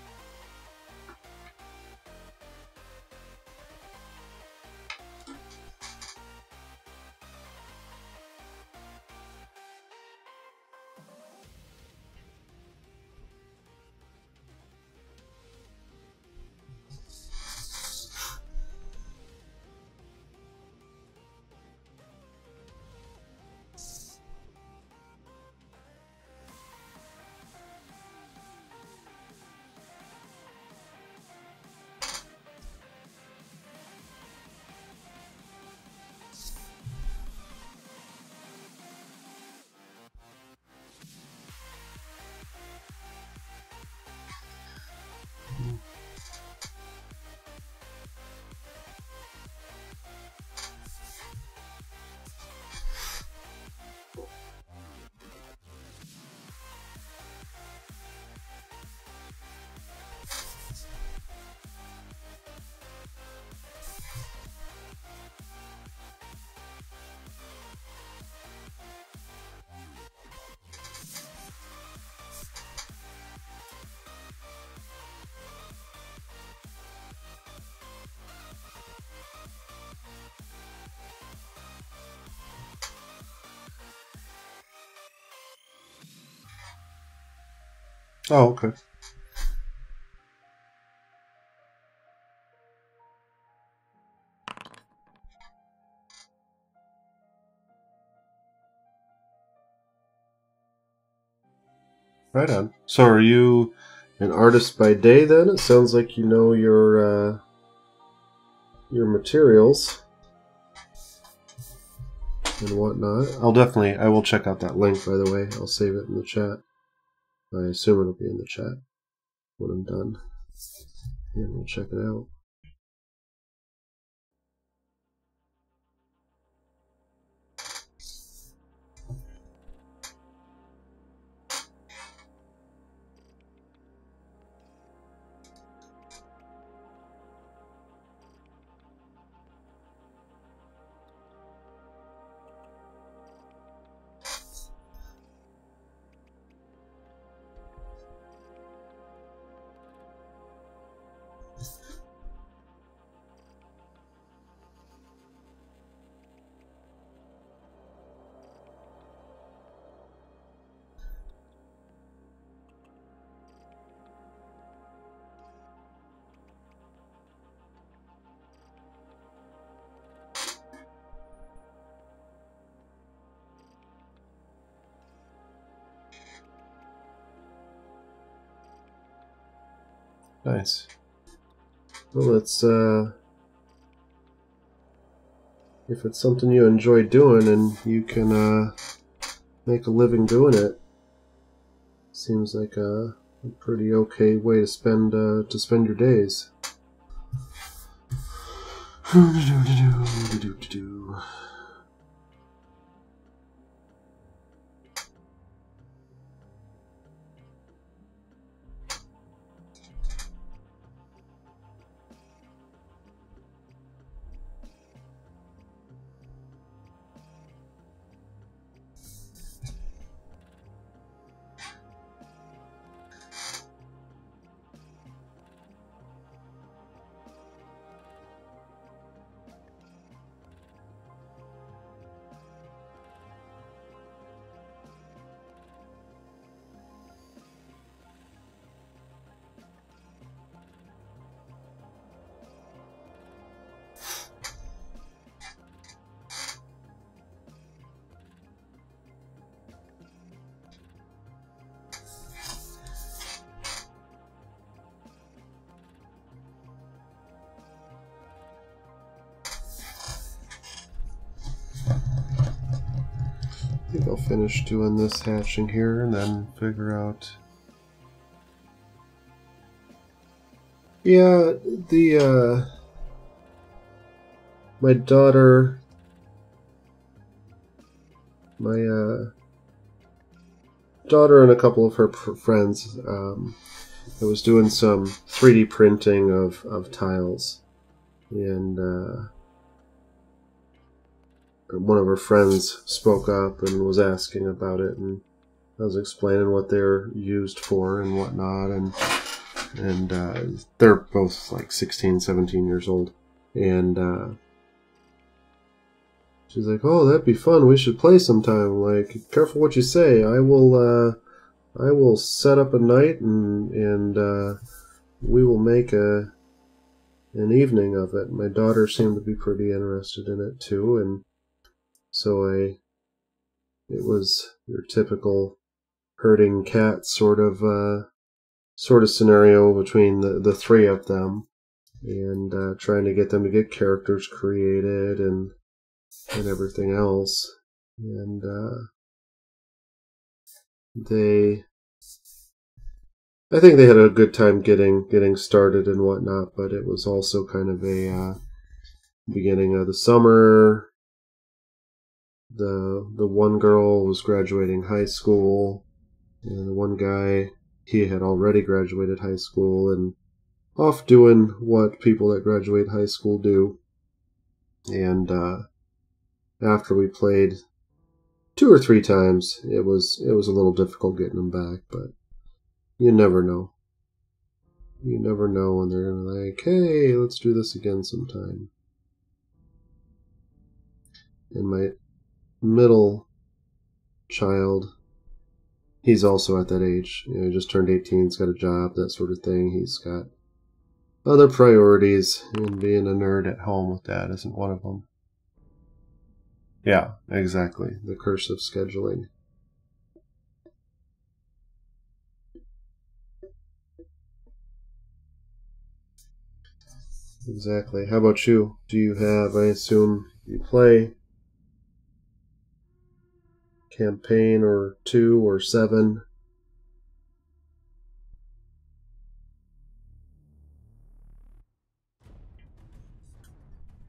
Oh, okay. Right on. So are you an artist by day then? It sounds like you know your materials and whatnot. I will check out that link, by the way. I'll save it in the chat. I assume it'll be in the chat when I'm done. And we'll check it out. Nice. Well, let's if it's something you enjoy doing and you can make a living doing it, seems like a pretty okay way to spend your days. I think I'll finish doing this hatching here and then figure out. Yeah, my daughter, daughter and a couple of her friends, I was doing some 3D printing of tiles, and one of her friends spoke up and was asking about it, and I was explaining what they're used for and whatnot, and they're both like 16, 17 years old, and she's like, "Oh, that'd be fun. We should play sometime. Like, careful what you say. I will set up a night and we will make an evening of it." My daughter seemed to be pretty interested in it too, and so it was your typical herding cats sort of scenario between the three of them, and trying to get them to get characters created and everything else, and I think they had a good time getting started and whatnot, but it was also kind of a beginning of the summer. The one girl was graduating high school, and the one guy, he had already graduated high school and off doing what people that graduate high school do. And after we played 2 or 3 times, it was a little difficult getting them back, but you never know. You never know when they're gonna like, hey, let's do this again sometime. And my middle child, he's also at that age. You know, he just turned 18, he's got a job, that sort of thing. He's got other priorities, and being a nerd at home with that isn't one of them. Yeah, exactly. The curse of scheduling. Exactly. How about you? Do you have, I assume you play campaign or 2 or 7?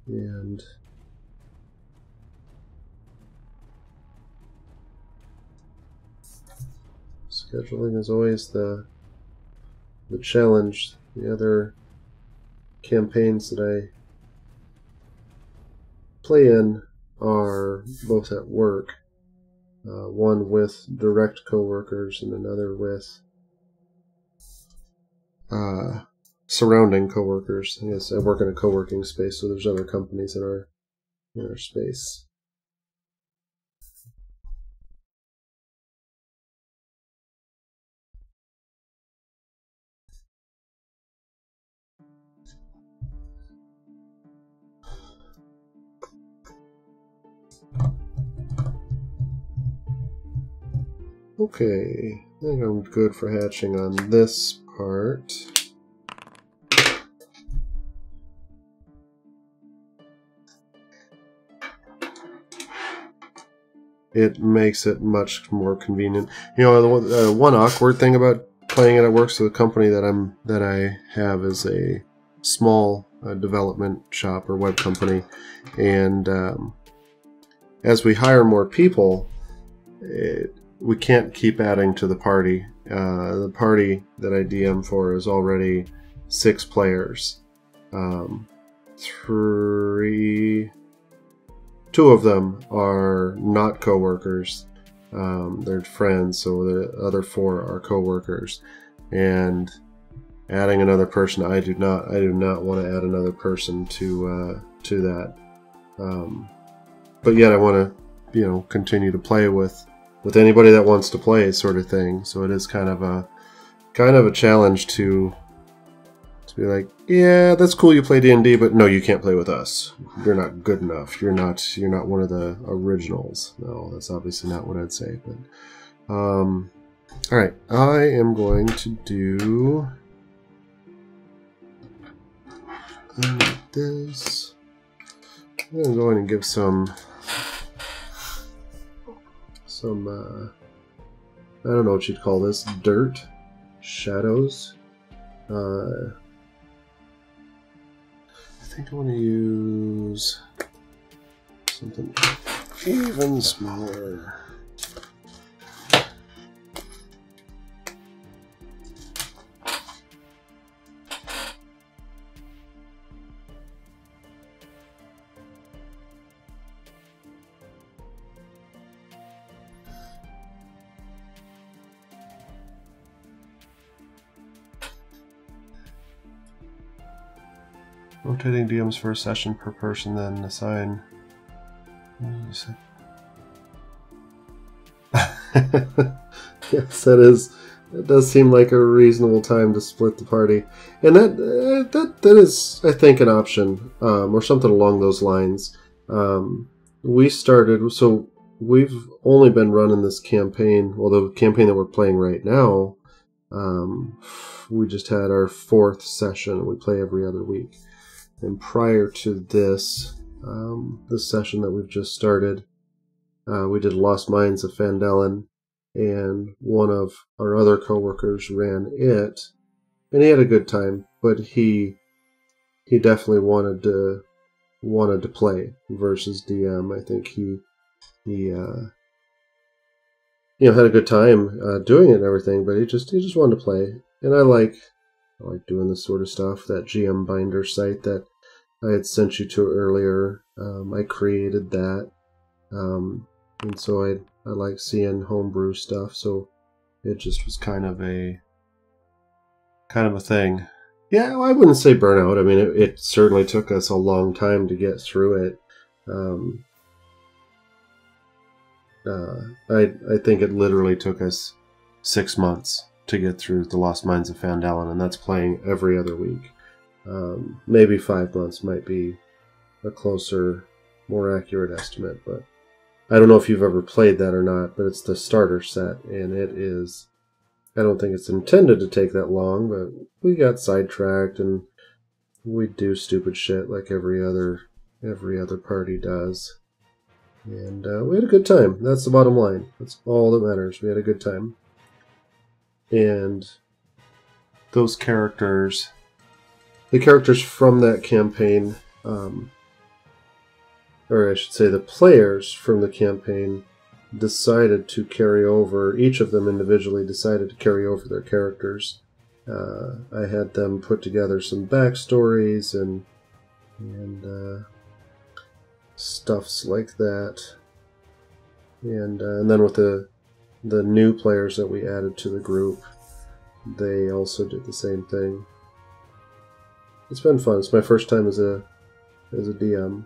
And scheduling is always the challenge. The other campaigns that I play in are both at work. One with direct coworkers and another with surrounding coworkers. I guess I work in a co-working space, so there's other companies in our space. Okay, I think I'm good for hatching on this part. It makes it much more convenient. You know, the one awkward thing about playing it at work, so the company that I have is a small development shop or web company, and as we hire more people, we can't keep adding to the party. The party that I DM for is already 6 players. 2 of them are not coworkers. They're friends, so the other 4 are coworkers. And adding another person, I do not want to add another person to that. But yet I want to, continue to play with anybody that wants to play, sort of thing. So it is kind of a challenge to be like, yeah, that's cool, you play D&D, but no, you can't play with us. You're not good enough. You're not one of the originals. No, that's obviously not what I'd say. But all right, I am going to do this. I'm going to go ahead and give some I don't know what you'd call this, dirt, shadows. I think I want to use something even smaller. Rotating DMs for a session per person, then assign. Yes, that does seem like a reasonable time to split the party, and that is, I think, an option, or something along those lines. We started, so we've only been running this campaign. Well, the campaign that we're playing right now, we just had our 4th session. We play every other week. And prior to this, this session that we've just started, we did Lost Mines of Phandalin, and one of our other coworkers ran it, and he had a good time, but he definitely wanted to play versus DM. I think he had a good time doing it and everything, but he just wanted to play. And I like doing this sort of stuff. That GM Binder site that I had sent you to earlier, I created that, and so I like seeing homebrew stuff. So it just was kind of a thing. Yeah, well, I wouldn't say burnout. I mean, it certainly took us a long time to get through it. I think it literally took us 6 months to get through The Lost Mines of Phandalin, and that's playing every other week. Maybe 5 months might be a closer, more accurate estimate, but I don't know if you've ever played that or not, but it's the starter set, and it is... I don't think it's intended to take that long, but we got sidetracked, and we do stupid shit like every other party does. And we had a good time. That's the bottom line. That's all that matters. We had a good time. And those characters... the characters from that campaign... or I should say the players from the campaign decided to carry over, each of them individually decided to carry over their characters. I had them put together some backstories and stuffs like that. And then with the new players that we added to the group, they also did the same thing. It's been fun. It's my first time as a DM.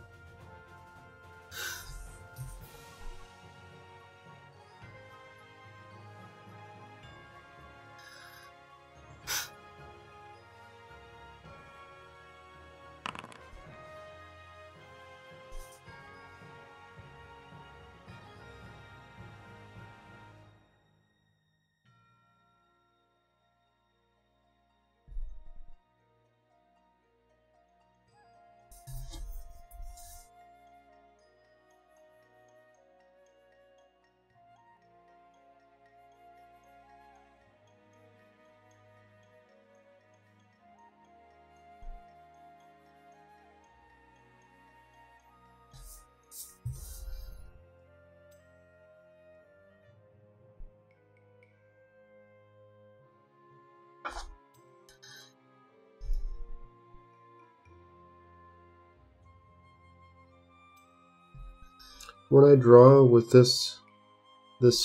When I draw with this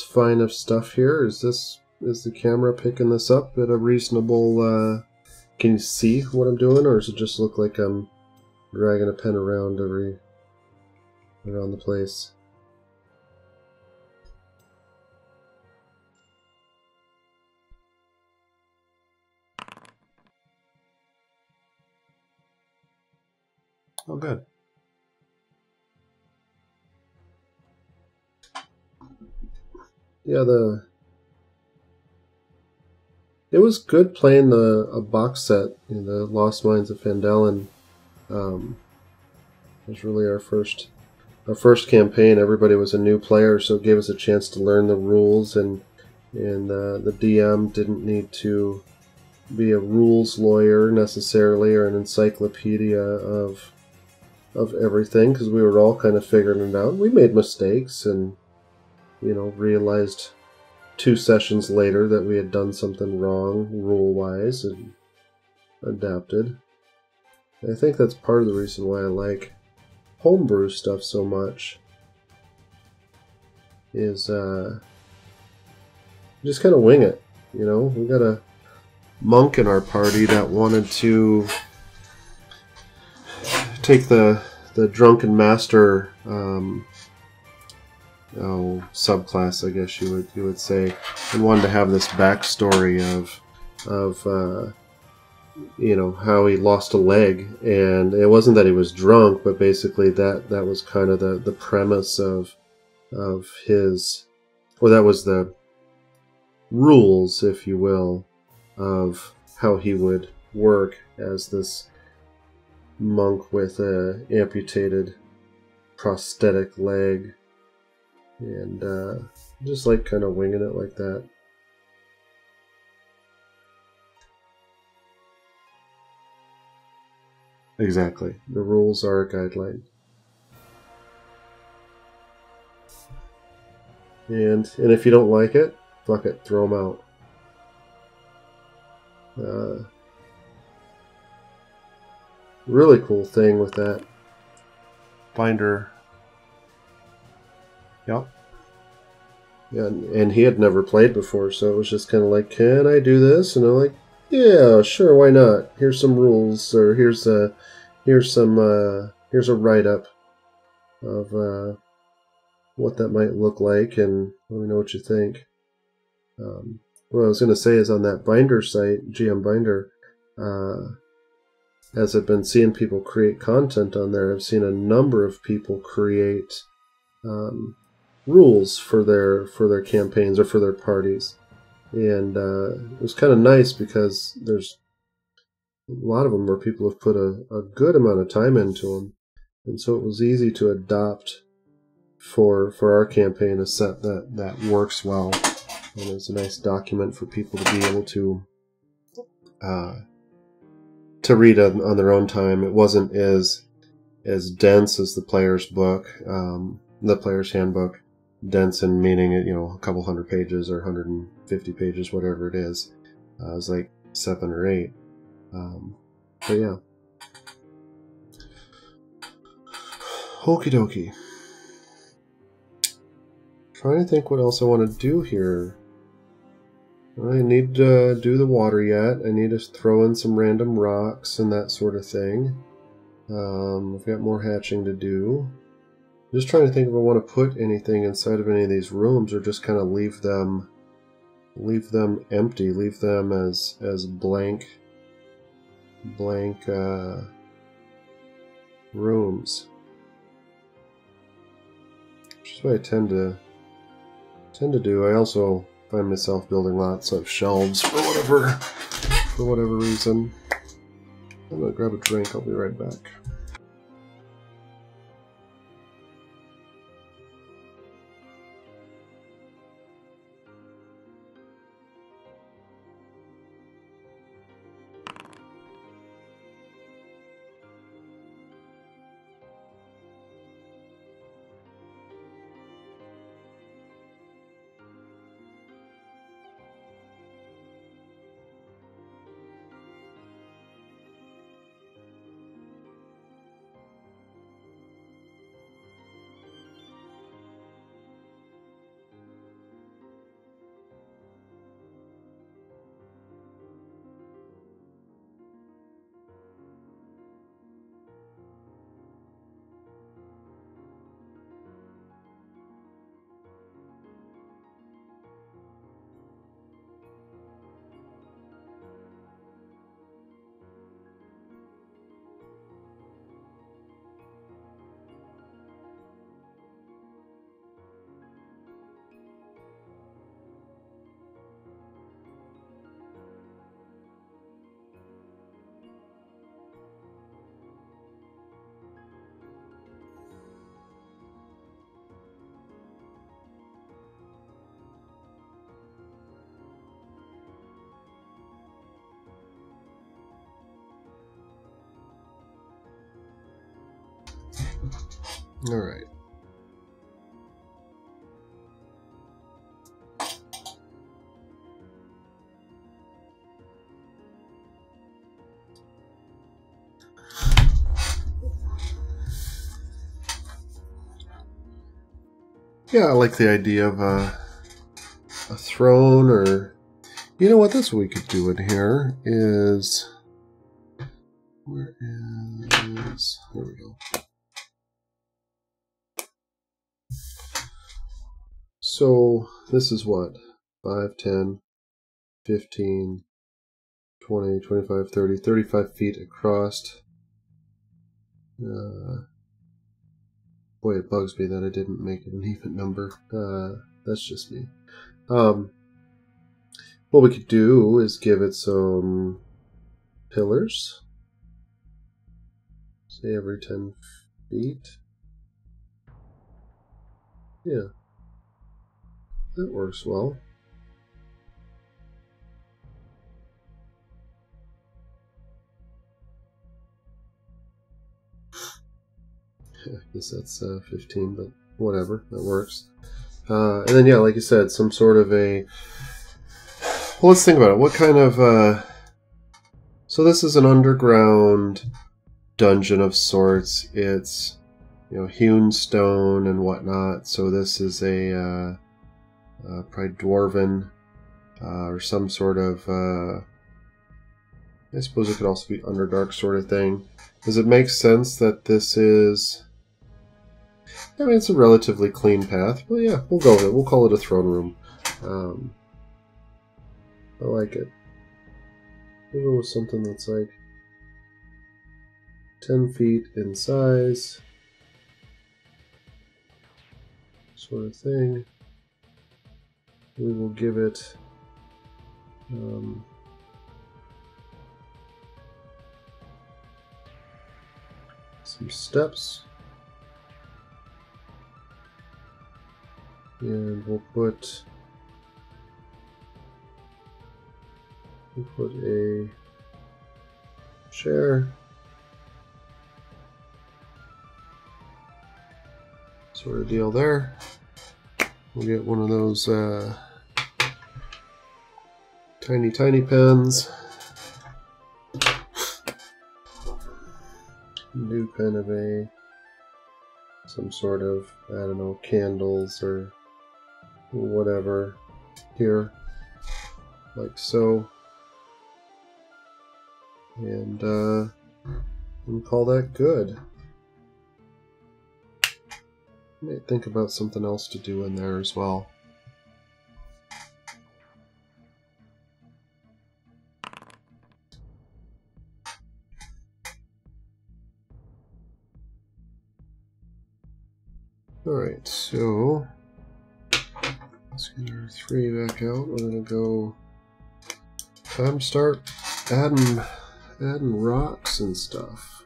fine of stuff here, is the camera picking this up at a reasonable, can you see what I'm doing, or does it just look like I'm dragging a pen around around the place? Oh, good. Yeah, it was good playing a box set in the Lost Mines of Phandalin. It was really our first campaign. Everybody was a new player, so it gave us a chance to learn the rules, and the DM didn't need to be a rules lawyer necessarily, or an encyclopedia of everything, because we were all kind of figuring it out. We made mistakes, and realized 2 sessions later that we had done something wrong rule-wise, and adapted. And I think that's part of the reason why I like homebrew stuff so much, is just kind of wing it. We got a monk in our party that wanted to take the drunken master subclass, I guess you would say, and wanted to have this backstory of how he lost a leg, and it wasn't that he was drunk, but basically that was kind of the premise of his, or that was the rules, if you will, of how he would work as this monk with a amputated prosthetic leg. And just like kind of winging it like that. Exactly. The rules are a guideline. And if you don't like it, fuck it, throw them out. Really cool thing with that binder. Yep. Yeah, and he had never played before, so it was just kind of like, can I do this? And I'm like, yeah, sure, why not? Here's some rules, or here's a write-up of what that might look like, and let me know what you think. what I was going to say is on that binder site, GM Binder, as I've been seeing people create content on there, I've seen a number of people create rules for their campaigns or for their parties, and it was kind of nice because there's a lot of them where people have put a good amount of time into them, and so it was easy to adopt for our campaign a set that works well, and it's a nice document for people to be able to read on their own time. It wasn't as dense as the player's book, the player's handbook. Dense in meaning a couple hundred pages or 150 pages, whatever it is. It was like 7 or 8. But yeah. Okie dokie. Trying to think what else I want to do here. I need to do the water yet. I need to throw in some random rocks and that sort of thing. I've got more hatching to do. Just trying to think if I want to put anything inside of any of these rooms, or just kind of leave them empty, leave them as blank rooms. Which is what I tend to do. I also find myself building lots of shelves for whatever reason. I'm gonna grab a drink. I'll be right back. All right. Yeah, I like the idea of a throne, or you know what? That's what we could do in here. There we go. So this is what? 5, 10, 15, 20, 25, 30, 35 feet across. Boy, it bugs me that I didn't make it an even number. That's just me. What we could do is give it some pillars. Say every 10 feet. Yeah. That works well. I guess that's 15, but whatever, that works. And then, yeah, like you said, some sort of a... Well, let's think about it. What kind of... So this is an underground dungeon of sorts. It's, hewn stone and whatnot. So this is a probably dwarven or some sort of... I suppose it could also be Underdark sort of thing. Does it make sense that this is... I mean, it's a relatively clean path. Well, yeah, we'll go with it. We'll call it a throne room. I like it. We'll go with something that's like 10 feet in size, sort of thing. We will give it some steps, and we'll put a chair, sort of deal there. We'll get one of those tiny pens. Do kind of some sort of, I don't know, candles or whatever here, like so, and we'll call that good. Might think about something else to do in there as well. Alright, so let's get our 3 back out. We're gonna go time to start adding rocks and stuff.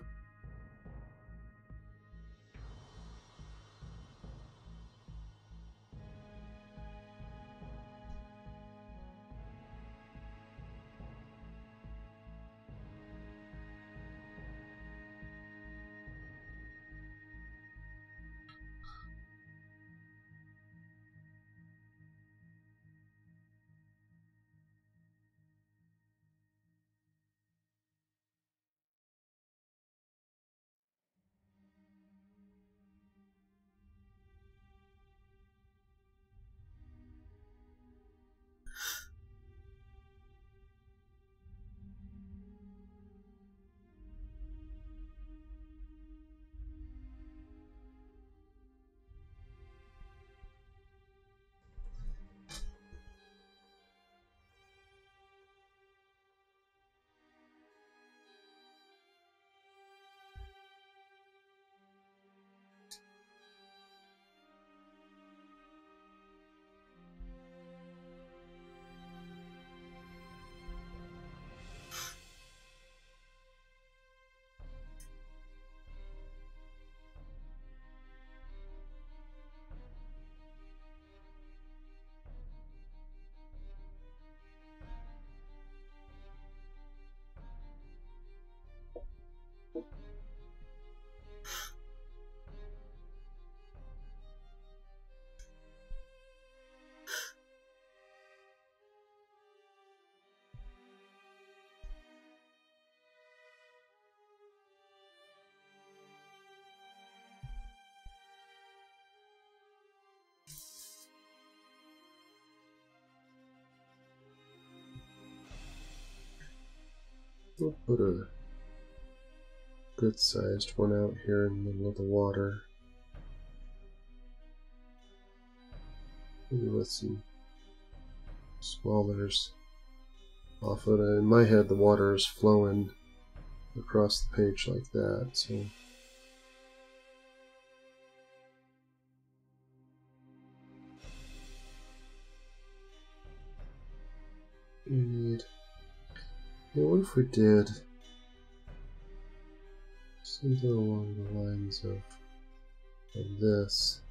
We'll put a good sized one out here in the middle of the water. Maybe with some smaller off of it. In my head, the water is flowing across the page like that, so you need. What if we did something along the lines of this?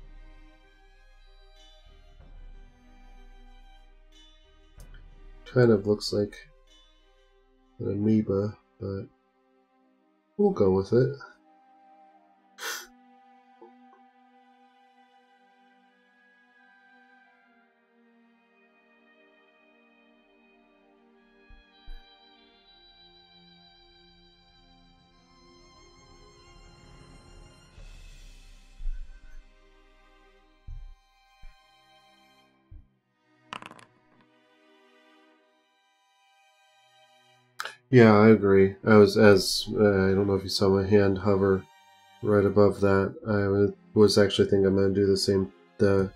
Kind of looks like an amoeba, but we'll go with it. Yeah, I agree. I don't know if you saw my hand hover right above that. I was actually thinking I'm going to do the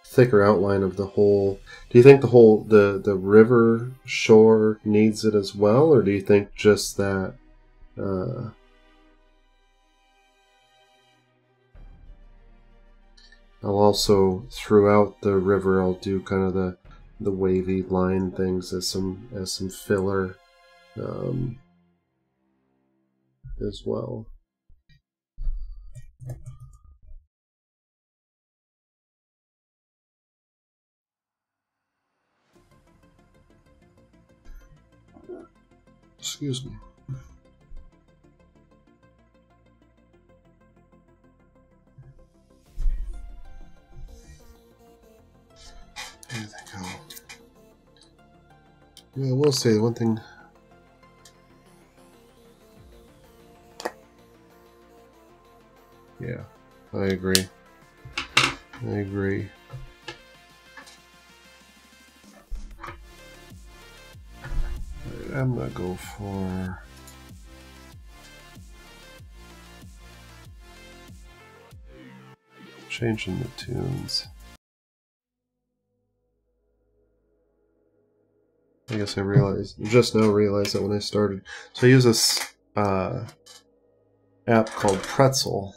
thicker outline of the whole. Do you think the river shore needs it as well, or do you think just that? I'll also, throughout the river, I'll do kind of the wavy line things as some filler as well. Excuse me. There they go. Yeah, I will say the one thing. Yeah, I agree. I agree. Right, I'm gonna go for changing the tunes. I guess I just now realized that when I started. So I use this app called Pretzel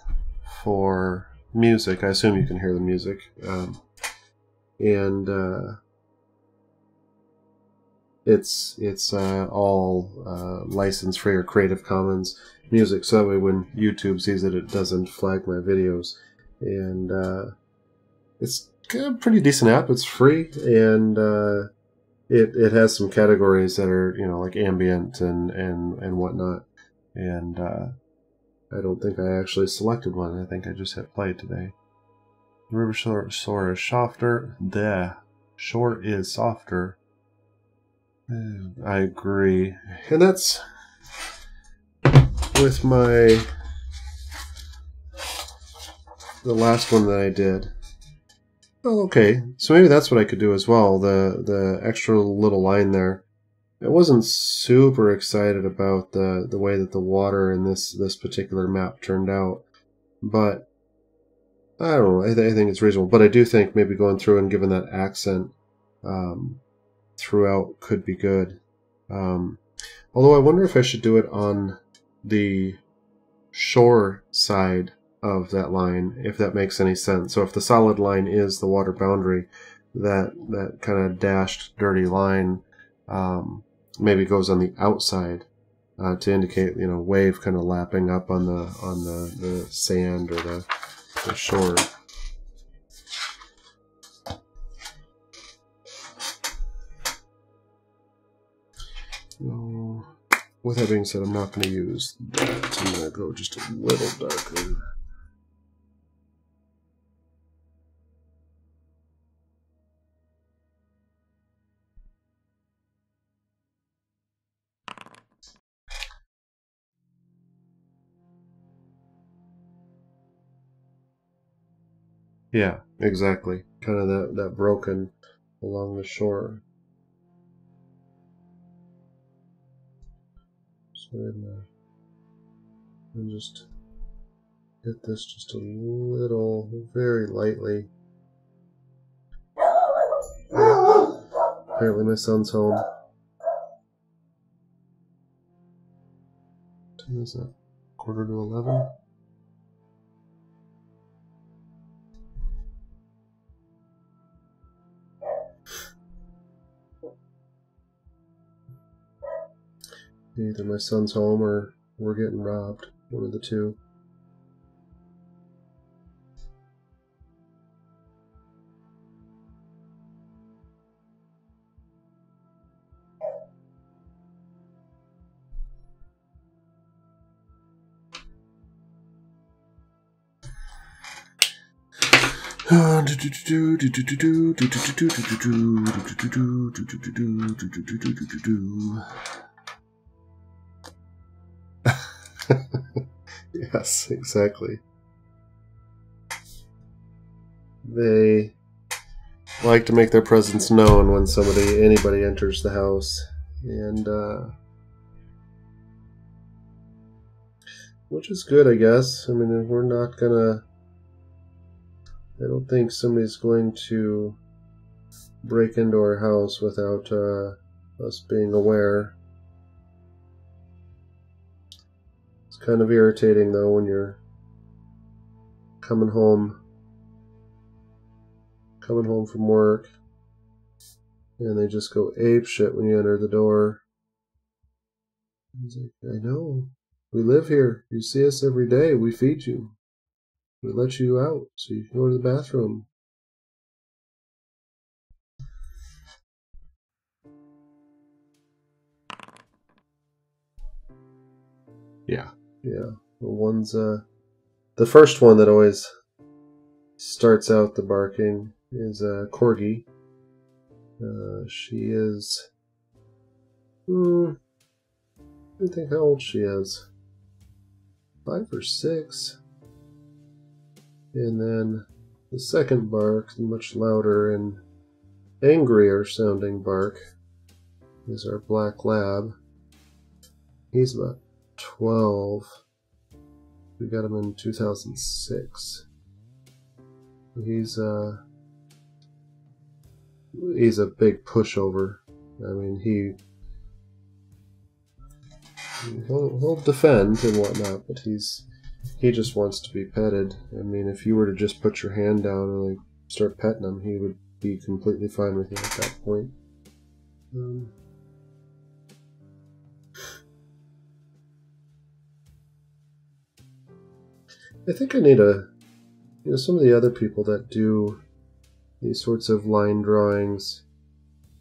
for music. I assume you can hear the music. And it's all license free or Creative Commons music, so that way when YouTube sees it, it doesn't flag my videos. And it's a pretty decent app. It's free, and it has some categories that are, you know, like ambient and whatnot. And I don't think I actually selected one. I think I just hit play today. The river shore is softer. The shore is softer. I agree. And that's with the last one that I did. Oh, okay. So maybe that's what I could do as well. The extra little line there. I wasn't super excited about the way that the water in this particular map turned out, but I don't know. I think it's reasonable. But I do think maybe going through and giving that accent throughout could be good. Although I wonder if I should do it on the shore side of that line, if that makes any sense. So if the solid line is the water boundary, that kind of dashed dirty line maybe goes on the outside to indicate, you know, wave kind of lapping up on the sand or the shore. With that being said, I'm not going to use that. I'm going to go just a little darker. Yeah, exactly. Kind of that broken along the shore. So and just hit this just a little, very lightly. Apparently my son's home. What time is that? 11:45? Either my son's home or we're getting robbed. One of the two. Yes, exactly. They like to make their presence known when anybody enters the house, and which is good, I guess. I mean, we're not gonna I don't think somebody's going to break into our house without us being aware. It's kind of irritating though when you're coming home from work and they just go ape shit when you enter the door. He's like, I know. We live here. You see us every day. We feed you. We let you out so you can go to the bathroom. Yeah. The first one that always starts out the barking is Corgi. She is, I think how old she is. 5 or 6. And then the second bark, much louder and angrier sounding bark, is our black lab. He's about 12. We got him in 2006. He's a big pushover. I mean, he'll defend and whatnot, but he just wants to be petted. I mean, if you were to just put your hand down and like start petting him, he would be completely fine with you at that point. I think I need some of the other people that do these sorts of line drawings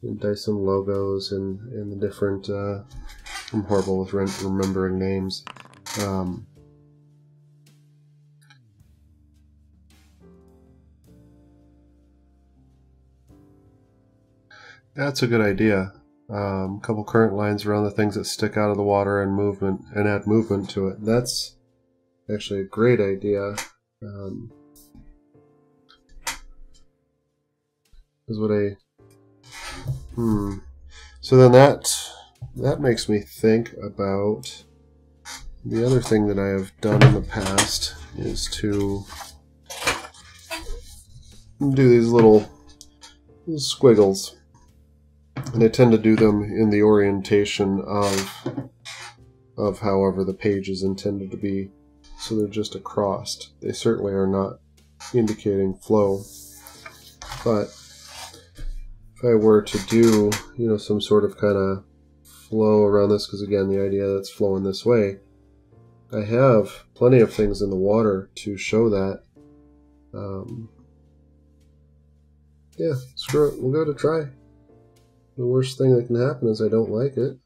and Dyson logos and the different, I'm horrible with remembering names. That's a good idea. A couple current lines around the things that stick out of the water and movement and add movement to it. That's actually a great idea. Is what So then that makes me think about the other thing that I have done in the past is to do these little squiggles. And I tend to do them in the orientation of however the page is intended to be. So they're just across. They certainly are not indicating flow. But if I were to do, some sort of kind of flow around this, because again, the idea that's flowing this way, I have plenty of things in the water to show that. Yeah, screw it. We'll give it a try. The worst thing that can happen is I don't like it.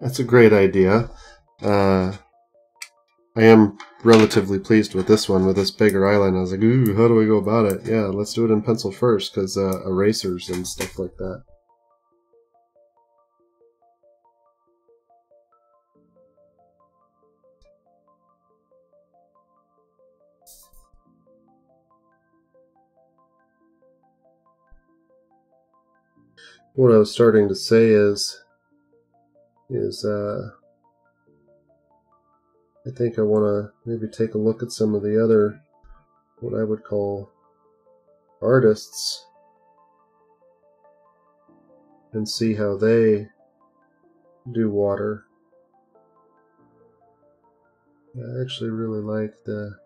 That's a great idea. I am relatively pleased with this one, with this bigger eyeliner. I was like, ooh, how do I go about it? Yeah, let's do it in pencil first, because erasers and stuff like that. What I was starting to say is I think I want to maybe take a look at some of the other, what I would call artists, and see how they do water. I actually really like the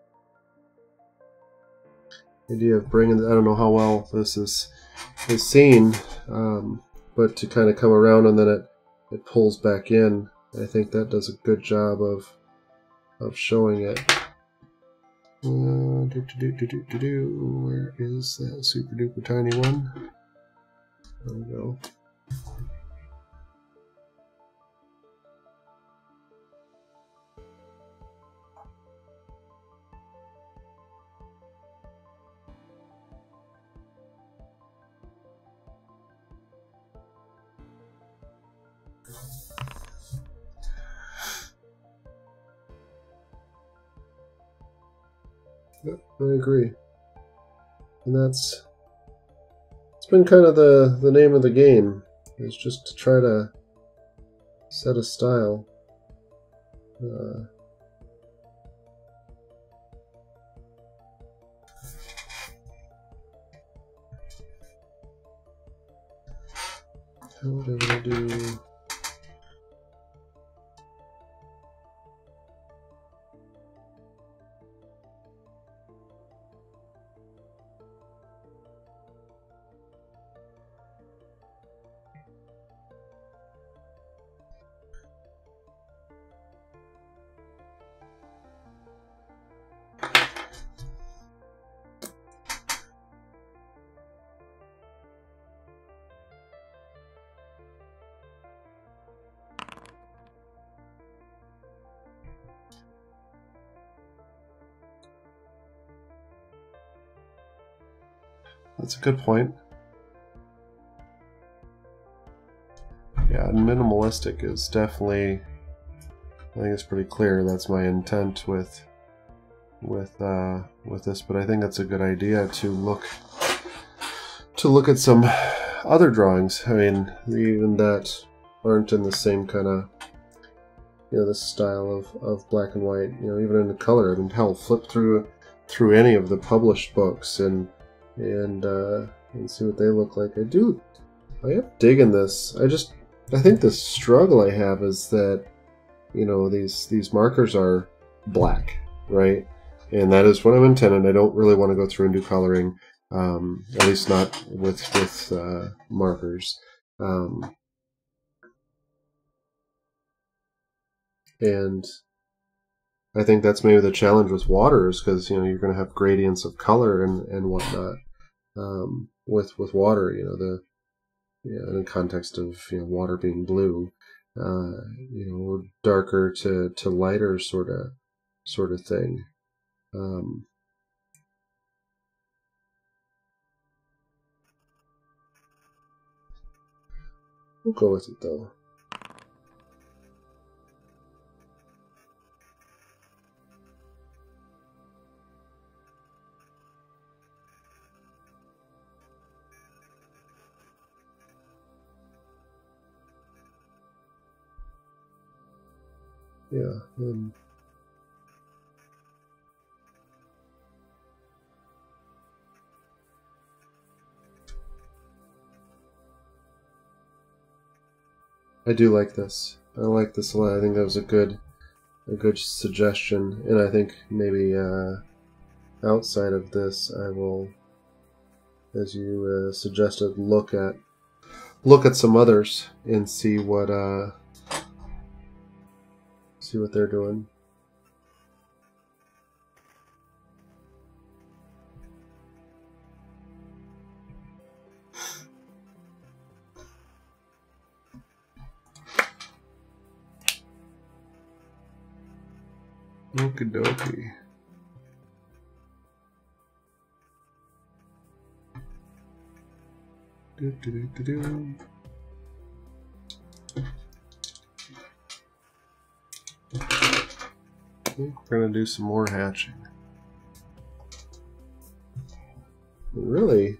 idea of bringing, I don't know how well this is seen, but to kind of come around and then it pulls back in. I think that does a good job of showing it. Where is that super duper tiny one? There we go. Yep, I agree. And it's been kind of the name of the game, is just to try to set a style. How would I want to do? That's a good point. Yeah, minimalistic is definitely, I think it's pretty clear that's my intent with this, but I think that's a good idea to look at some other drawings. I mean, even that aren't in the same kind of, this style of black and white, even in the color. I mean, hell, flip through any of the published books and see what they look like. I am digging this. I think the struggle I have is that, these markers are black, right? And that is what I'm intending. I don't really want to go through and do coloring, at least not with markers. And I think that's maybe the challenge with water, is because you're going to have gradients of color and whatnot with water. In the context of water being blue, or darker to lighter sort of thing. We'll go with it though. Yeah. I do like this. I like this a lot. I think that was a good suggestion, and I think maybe outside of this, I will, as you suggested, look at some others and see what they're doing. Okie dokie. We're gonna do some more hatching. Really,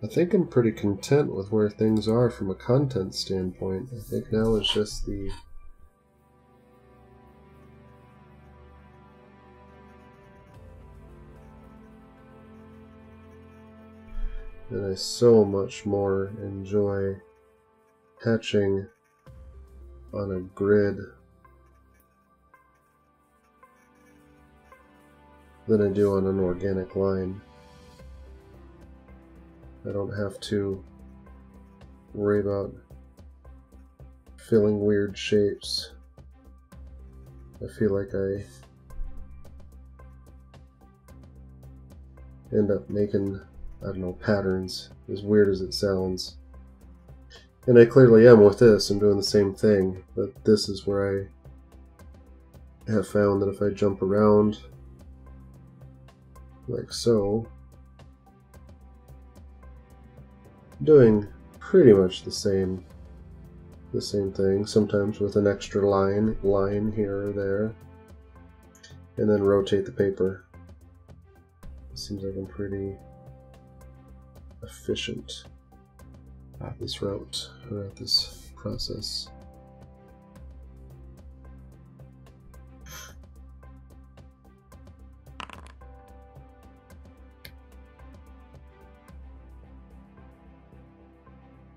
I think I'm pretty content with where things are from a content standpoint. I think now it's just the and I so much more enjoy hatching on a grid than I do on an organic line. I don't have to worry about filling weird shapes. I feel like I end up making, I don't know, patterns, as weird as it sounds. And I clearly am with this. I'm doing the same thing, but this is where I have found that if I jump around like so, I'm doing pretty much the same thing, sometimes with an extra line here or there. and then rotate the paper. It seems like I'm pretty efficient at this route, or at this process.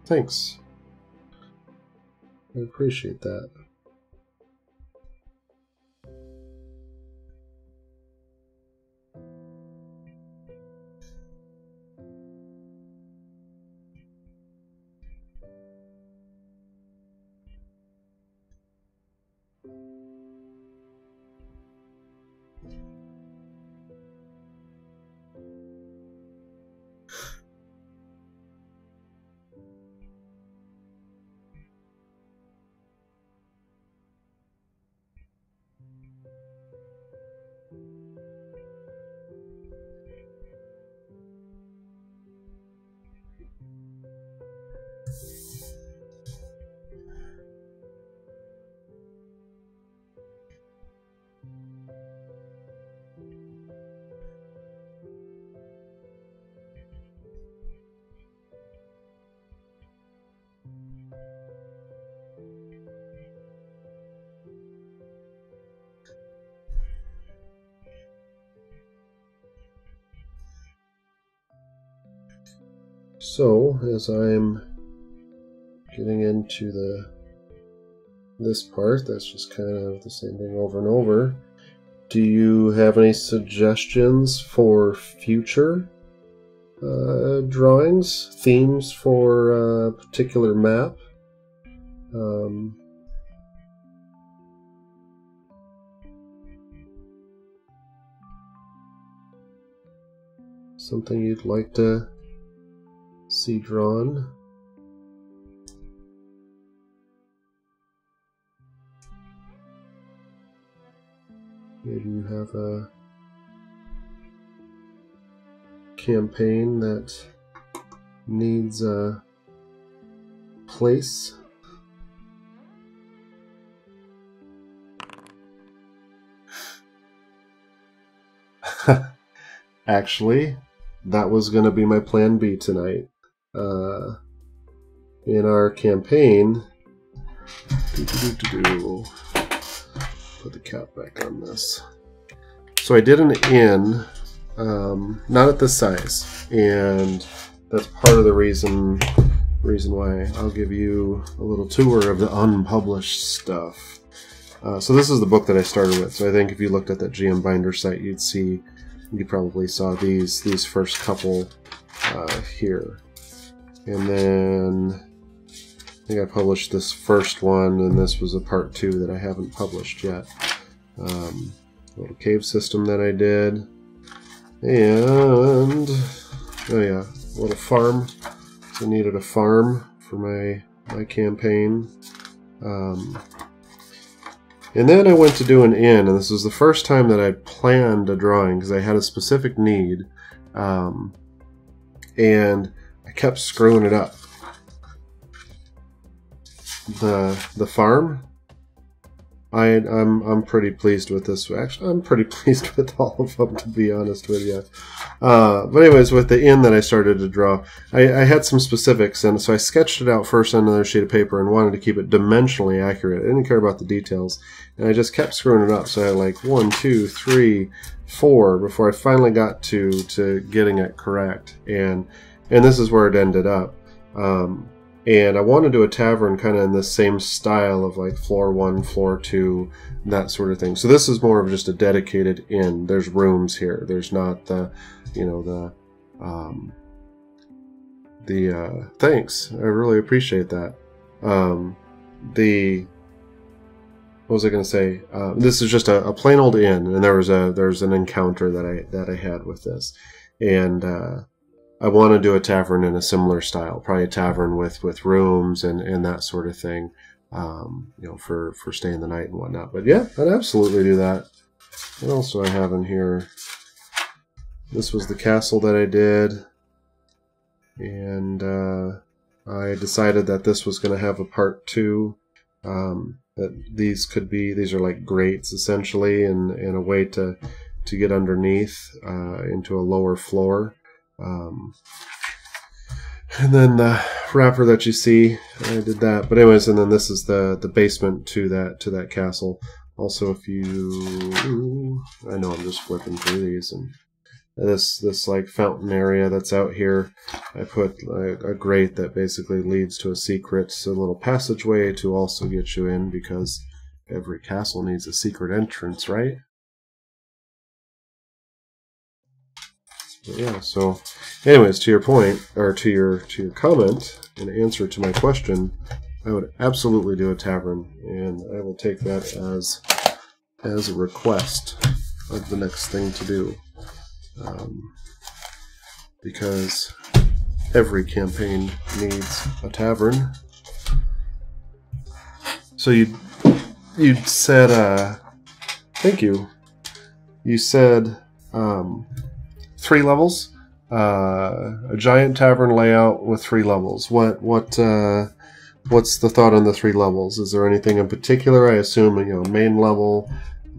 Thanks. I appreciate that. So, as I'm getting into this part, that's just kind of the same thing over and over. Do you have any suggestions for future drawings, themes for a particular map? Something you'd like to see drawn? Maybe you have a campaign that needs a place. Actually, that was going to be my plan B tonight. In our campaign, put the cap back on this. So I did an inn, not at this size, and that's part of the reason why I'll give you a little tour of the unpublished stuff. So this is the book that I started with. So I think if you looked at that GM Binder site, you probably saw these first couple here. And then I think I published this first one, and this was a part 2 that I haven't published yet. Little cave system that I did. And, oh yeah, a little farm. So I needed a farm for my campaign. And then I went to do an inn, and this was the first time that I planned a drawing because I had a specific need. And I kept screwing it up. The farm, I'm pretty pleased with this. Actually, I'm pretty pleased with all of them, to be honest with you. But anyways, with the inn that I started to draw, I had some specifics, and so I sketched it out first on another sheet of paper and wanted to keep it dimensionally accurate. I didn't care about the details, and I just kept screwing it up. So I had like 1, 2, 3, 4 before I finally got to getting it correct, and this is where it ended up. And I want to do a tavern kind of in this same style of like floor 1, floor 2, that sort of thing. So this is more of just a dedicated inn. There's rooms here. There's not the, you know, thanks. I really appreciate that. What was I going to say? This is just a plain old inn, and there's an encounter that I had with this, and I want to do a tavern in a similar style, probably a tavern with rooms and that sort of thing, you know, for staying the night and whatnot. But yeah, I'd absolutely do that. What else do I have in here? This was the castle that I did, and I decided that this was going to have a part 2. That these are like grates essentially, and a way to get underneath into a lower floor. And then the wrapper that you see, I did that. But anyways, and then this is the basement to that castle. Also, if you, I know I'm just flipping through these, and this like fountain area that's out here, I put a grate that basically leads to a secret, a little passageway to also get you in, because every castle needs a secret entrance, right? But yeah, so anyways, to your point, or to your comment, in answer to my question, I would absolutely do a tavern, and I will take that as a request of the next thing to do, because every campaign needs a tavern. So you said thank you. You said 3 levels, a giant tavern layout with 3 levels. What's the thought on the 3 levels? Is there anything in particular? I assume, main level,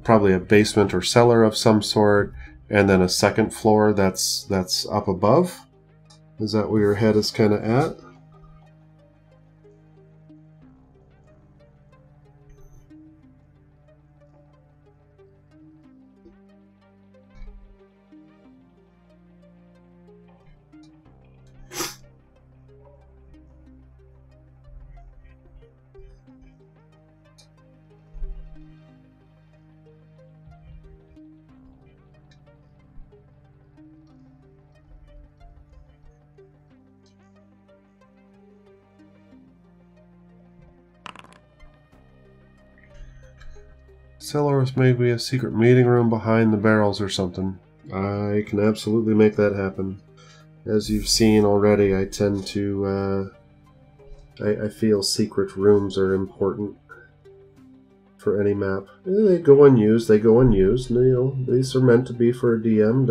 probably a basement or cellar of some sort, and then a second floor that's up above. Is that where your head is kind of at? Cellar is maybe a secret meeting room behind the barrels or something. I can absolutely make that happen. As you've seen already, I tend to, I feel secret rooms are important for any map. They go unused, and, these are meant to be for a DM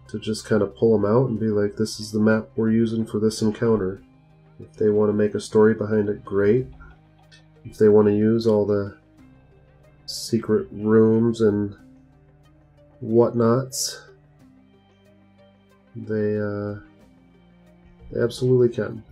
to just kind of pull them out and be like, this is the map we're using for this encounter. If they want to make a story behind it, great. If they want to use all the secret rooms and whatnots, they absolutely can.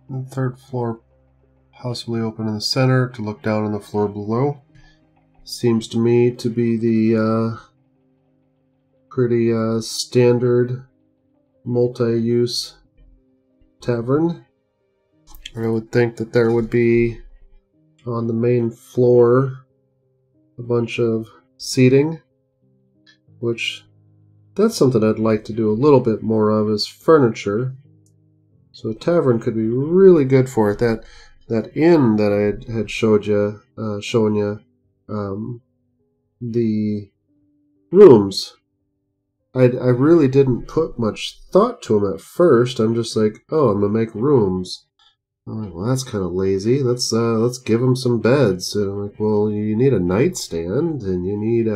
The 3rd floor possibly open in the center to look down on the floor below. Seems to me to be the pretty standard multi-use tavern. I would think that there would be on the main floor a bunch of seating, which that's something I'd like to do a little bit more of, is furniture. So a tavern could be really good for it. That inn that I had shown you, the rooms, I really didn't put much thought to them at first. I'm just like, oh, I'm gonna make rooms. I'm like, well, that's kind of lazy. Let's give them some beds. And I'm like, well, you need a nightstand, and you need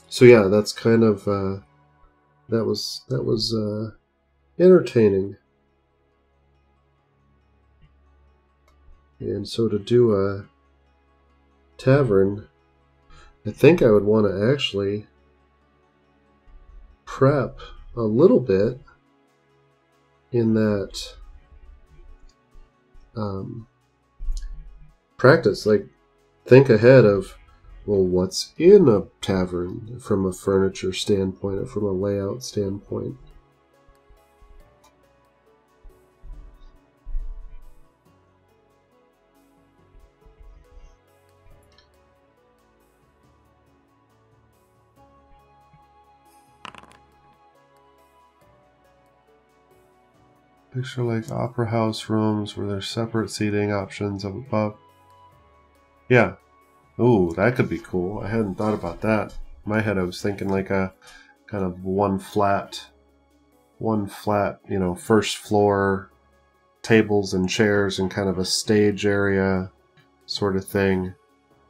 so yeah, that's kind of that was entertaining. And so to do a tavern, I think I would want to actually prep a little bit in that practice, like think ahead of, well, what's in a tavern from a furniture standpoint or from a layout standpoint. Picture like opera house rooms where there's separate seating options up above. Yeah. Ooh, that could be cool. I hadn't thought about that. In my head I was thinking like a kind of one flat, you know, first floor tables and chairs and kind of a stage area sort of thing.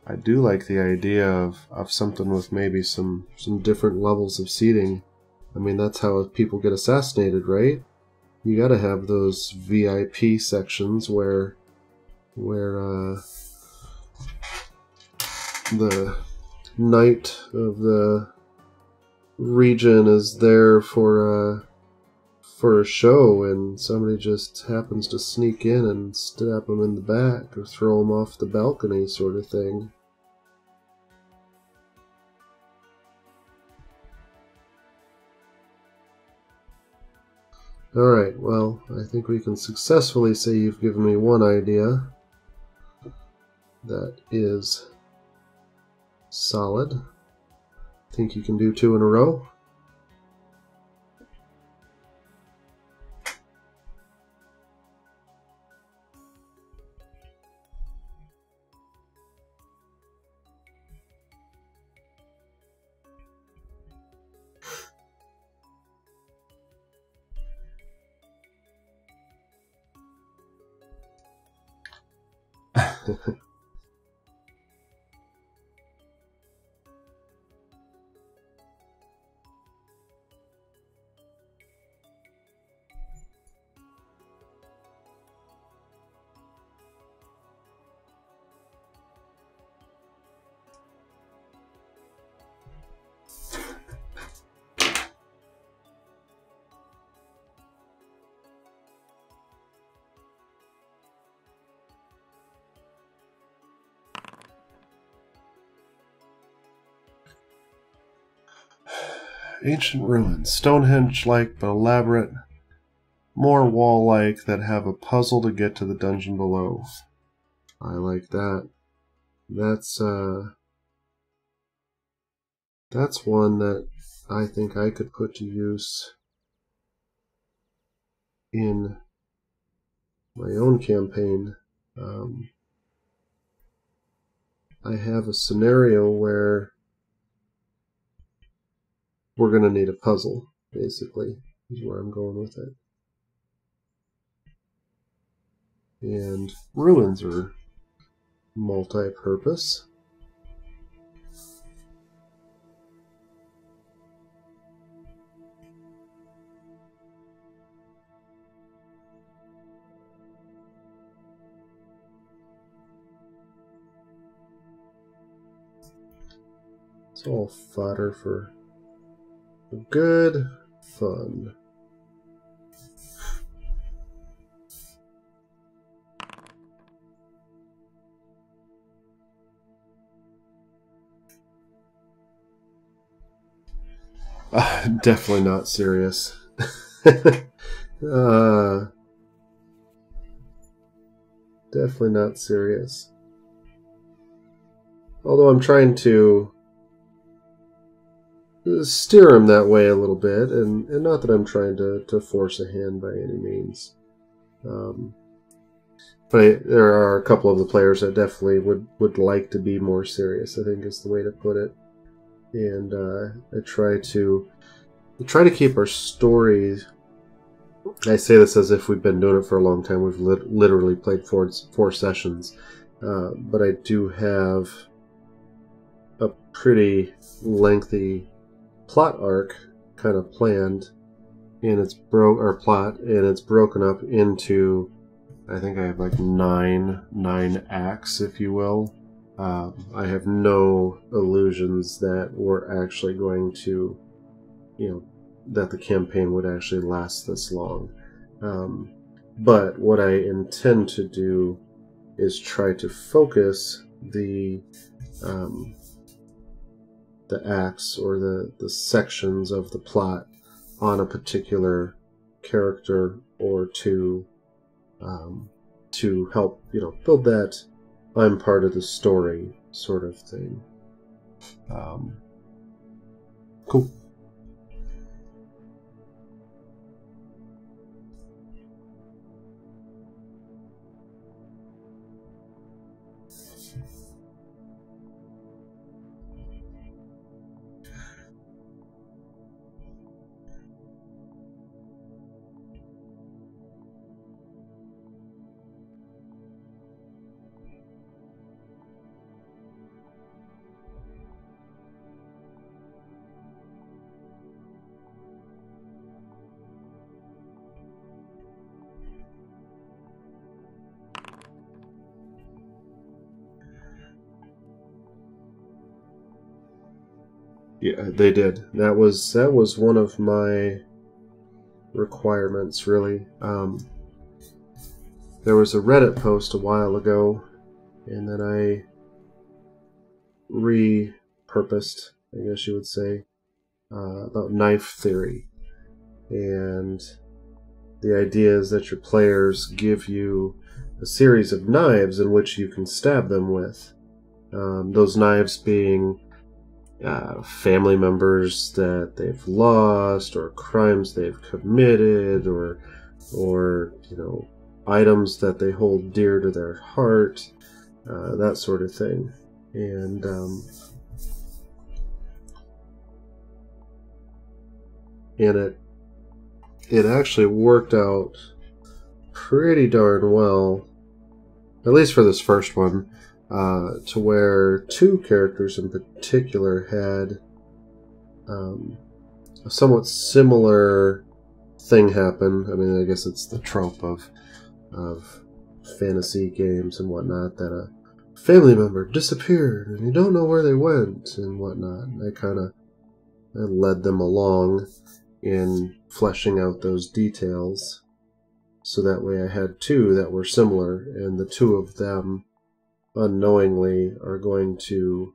I do like the idea of something with maybe some different levels of seating. I mean, that's how people get assassinated, right? You gotta have those VIP sections where the knight of the region is there for a show, and somebody just happens to sneak in and stab them in the back or throw them off the balcony, sort of thing. Alright, well, I think we can successfully say you've given me one idea that is solid. Think you can do 2 in a row? Ancient ruins, Stonehenge-like but elaborate, more wall-like that have a puzzle to get to the dungeon below. I like that. That's one that I think I could put to use in my own campaign. I have a scenario where we're going to need a puzzle, basically, is where I'm going with it. And ruins are multi-purpose. It's all fodder for good fun. Definitely not serious. Definitely not serious. Although I'm trying to steer him that way a little bit, and not that I'm trying to force a hand by any means. But there are a couple of the players that definitely would like to be more serious, I think is the way to put it. And I try to keep our stories. I say this as if we've been doing it for a long time. We've literally played four sessions. But I do have a pretty lengthy plot arc kind of planned, and it's broken up into, I think I have like nine acts, if you will. I have no illusions that we're actually going to, that the campaign would actually last this long. But what I intend to do is try to focus the acts or the sections of the plot on a particular character or two, to help build that I'm part of the story sort of thing. Cool. Yeah, they did. That was one of my requirements, really. There was a Reddit post a while ago, and then I repurposed, I guess you would say, about knife theory. And the idea is that your players give you a series of knives in which you can stab them with. Those knives being family members that they've lost, or crimes they've committed, or items that they hold dear to their heart, that sort of thing. And it actually worked out pretty darn well, at least for this first one, to where two characters in particular had a somewhat similar thing happen. I mean, I guess it's the trope of fantasy games and whatnot, that a family member disappeared and you don't know where they went and whatnot. And I led them along in fleshing out those details, so that way I had two that were similar, and the two of them unknowingly are going to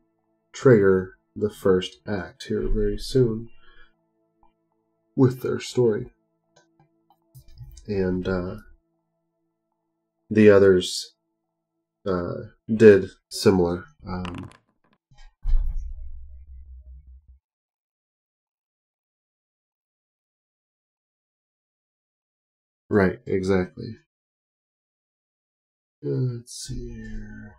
trigger the first act here very soon with their story. And the others did similar. Right, exactly. Let's see here.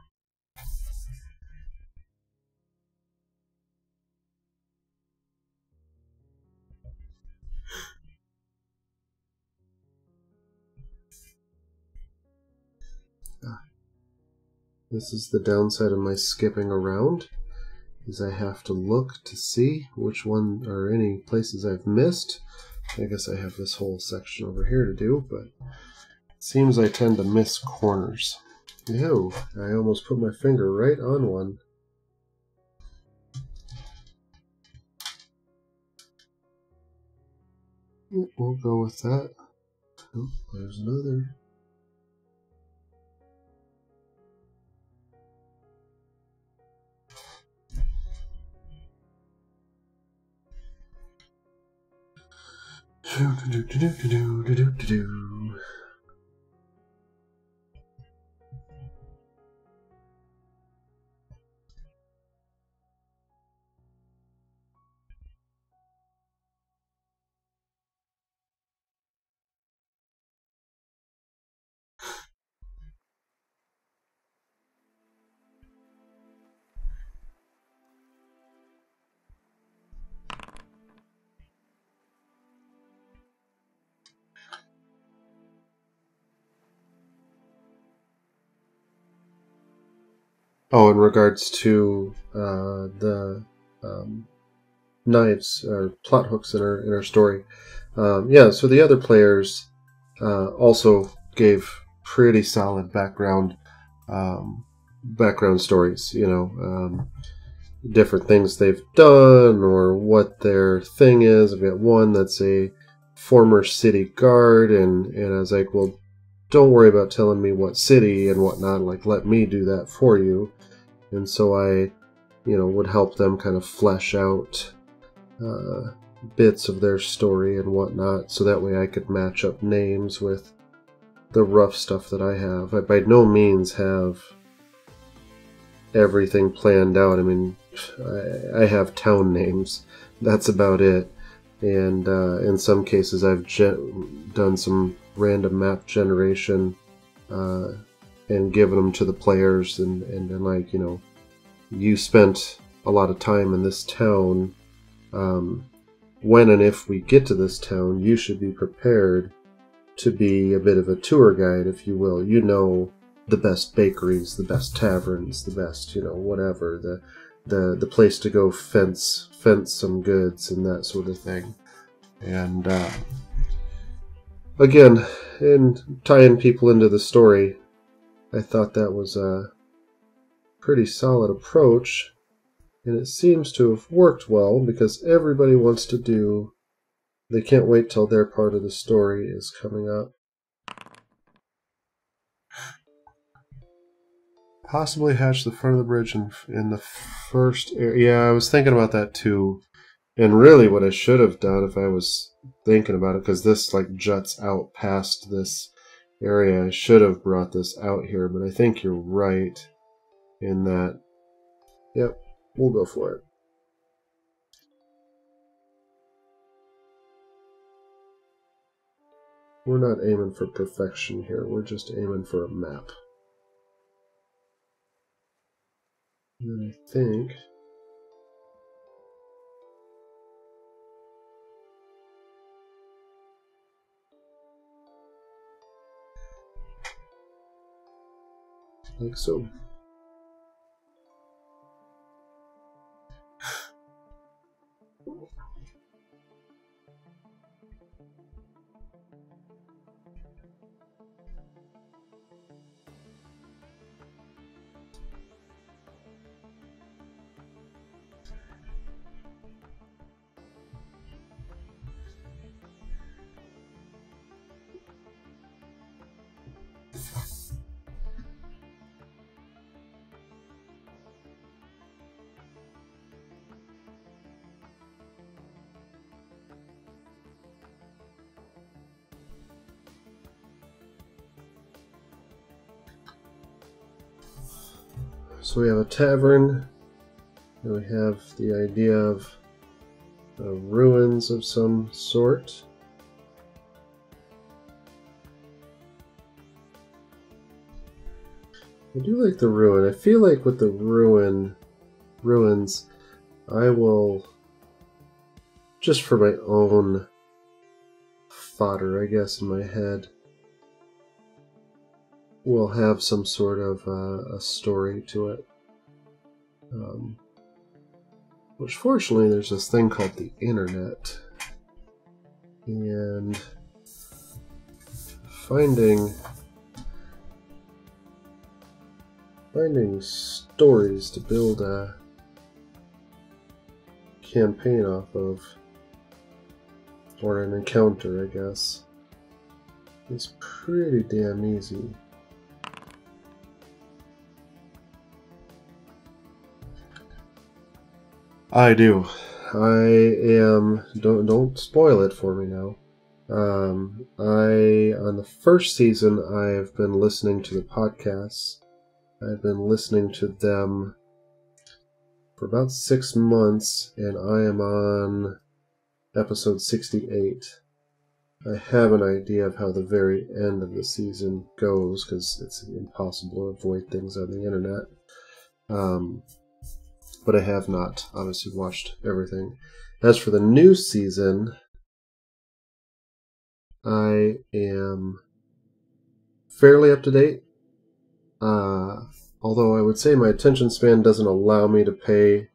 This is the downside of my skipping around, is I have to look to see which one or any places I've missed. I guess I have this whole section over here to do, but it seems I tend to miss corners. Ew, I almost put my finger right on one. We'll go with that. Oh, there's another. Oh, in regards to the knives or plot hooks in our story, yeah. So the other players also gave pretty solid background stories. Different things they've done or what their thing is. I've got one that's a former city guard, and I was like, well, don't worry about telling me what city and whatnot. Like, let me do that for you. And so I, would help them kind of flesh out bits of their story and whatnot, so that way I could match up names with the rough stuff that I have. I by no means have everything planned out. I mean, I have town names. That's about it. And in some cases, I've done some random map generation and given them to the players, and been like, you spent a lot of time in this town. When and if we get to this town, you should be prepared to be a bit of a tour guide, if you will. The best bakeries, the best taverns, the best, whatever, the place to go fence some goods and that sort of thing. And again, in tying people into the story, I thought that was a pretty solid approach. And it seems to have worked well because everybody wants to do... They can't wait till their part of the story is coming up. Possibly hatch the front of the bridge in the first area. Yeah, I was thinking about that too. And really what I should have done if I was thinking about it, because this like juts out past this area, I should have brought this out here, but I think you're right in that. Yep, we'll go for it. We're not aiming for perfection here, we're just aiming for a map. And I think... like so. So we have a tavern, and we have the idea of ruins of some sort. I do like the ruin. I feel like with the ruins, I will, just for my own fodder, I guess, in my head, will have some sort of a story to it. Which fortunately there's this thing called the internet, and finding stories to build a campaign off of, or an encounter, I guess, is pretty damn easy. I do. I am... Don't spoil it for me now. On the first season, I've been listening to the podcasts. I've been listening to them for about 6 months, and I am on episode 68. I have an idea of how the very end of the season goes, because it's impossible to avoid things on the internet. But I have not, obviously, watched everything. As for the new season, I am fairly up to date. Although I would say my attention span doesn't allow me to pay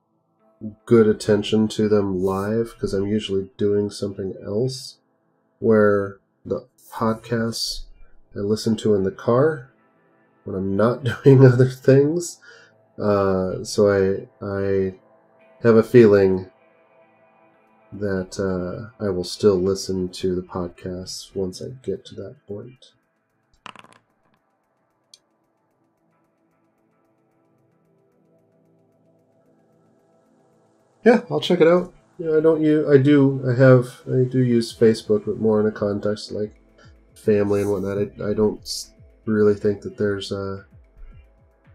good attention to them live, because I'm usually doing something else, where the podcasts I listen to in the car when I'm not doing other things. So I have a feeling that I will still listen to the podcasts once I get to that point. Yeah, I'll check it out. Yeah, I do use Facebook, but more in a context like family and whatnot. I don't really think that there's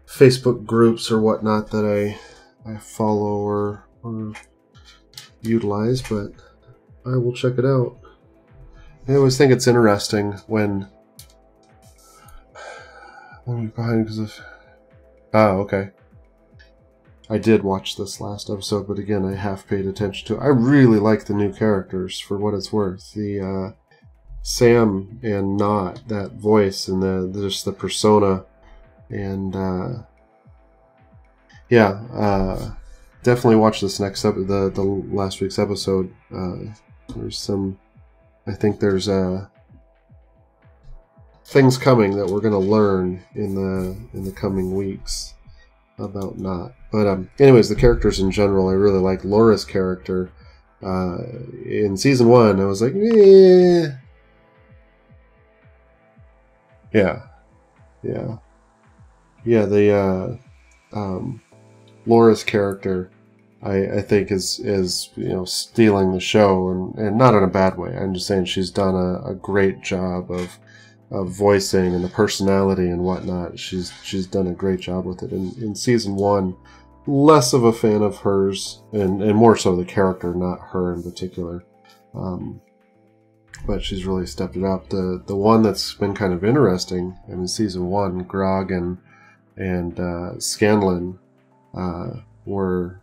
Facebook groups or whatnot that I follow or utilize, but I will check it out. I always think it's interesting when I'm behind because of... okay. I did watch this last episode, but again, I half paid attention to it. I really like the new characters, for what it's worth. The Sam and Not, that voice, and just the persona. And definitely watch this next the last week's episode. There's some, I think there's things coming that we're going to learn in the coming weeks. not. But anyways, the characters in general, I really like Laura's character. In season 1, I was like, eh. Yeah. Laura's character, I think is stealing the show, and not in a bad way. I'm just saying she's done a great job of voicing and the personality and whatnot. She's done a great job with it. In season 1, less of a fan of hers, and more so the character, not her in particular. But she's really stepped it up. The one that's been kind of interesting, in season 1, Grog and Scanlan were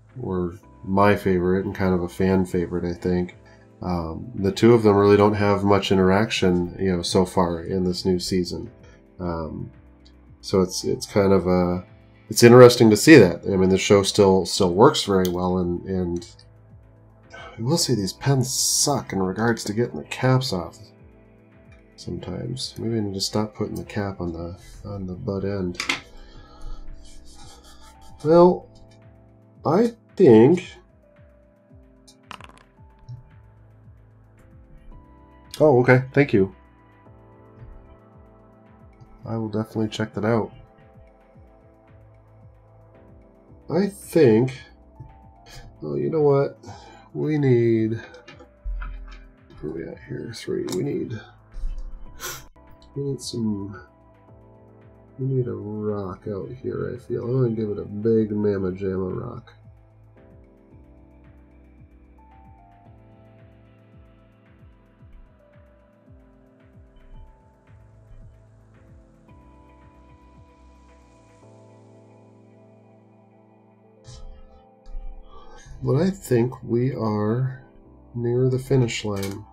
my favorite and kind of a fan favorite, I think. The two of them really don't have much interaction, so far in this new season. So it's kind of it's interesting to see that. I mean, the show still works very well, and I will say these pens suck in regards to getting the caps off sometimes. Maybe I need to stop putting the cap on the butt end. Well, I think... Oh, okay. Thank you. I will definitely check that out. I think... Oh, you know what? We need... Where are we at here? 3. We need some... We need a rock out here, I feel. I'm going to give it a big Mamma Jamma rock. But I think we are near the finish line.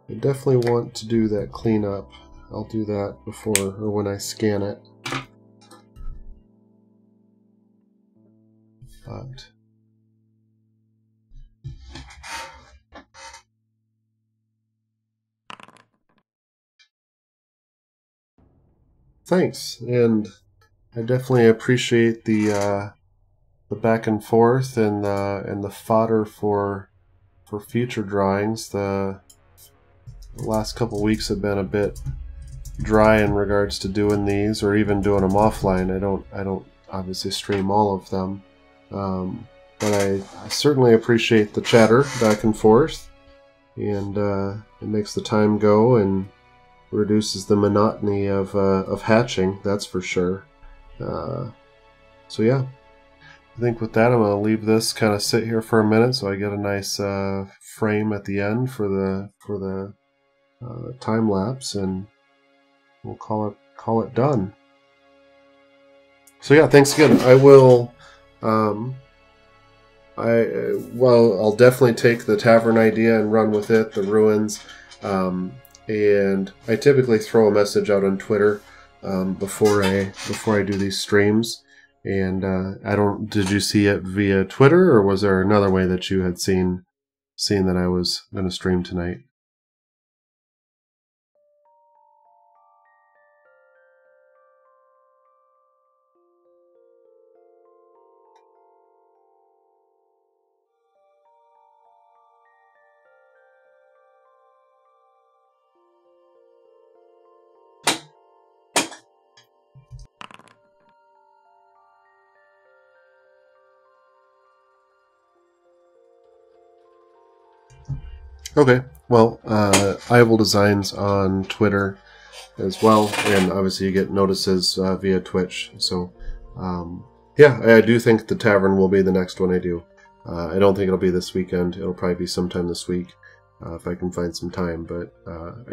I definitely want to do that cleanup. I'll do that before or when I scan it. But thanks, and I definitely appreciate the back and forth and the fodder for future drawings. The last couple weeks have been a bit dry in regards to doing these, or even doing them offline. I don't obviously stream all of them, but I certainly appreciate the chatter back and forth, and it makes the time go and reduces the monotony of hatching. That's for sure. So yeah, I think with that I'm going to leave this kind of sit here for a minute so I get a nice frame at the end for the time lapse, and we'll call it done. So yeah, thanks again. I will I'll definitely take the tavern idea and run with it, the ruins, and I typically throw a message out on Twitter before I do these streams. And did you see it via Twitter, or was there another way that you had seen that I was going to stream tonight? Okay, well, Ival Designs on Twitter as well, and obviously you get notices via Twitch. So, yeah, I do think the tavern will be the next one I do. I don't think it'll be this weekend. It'll probably be sometime this week if I can find some time, but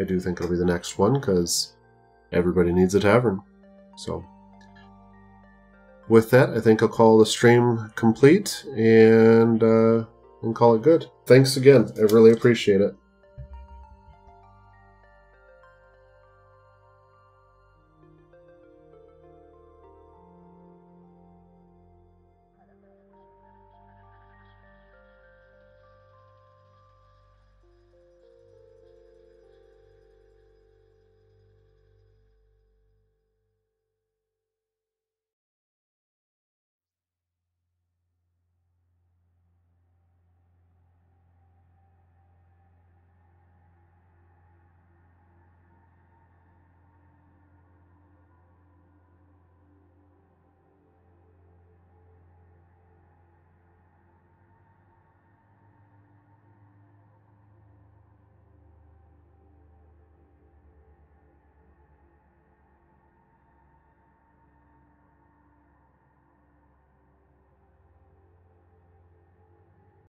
I do think it'll be the next one because everybody needs a tavern. So, with that, I think I'll call the stream complete and call it good. Thanks again. I really appreciate it.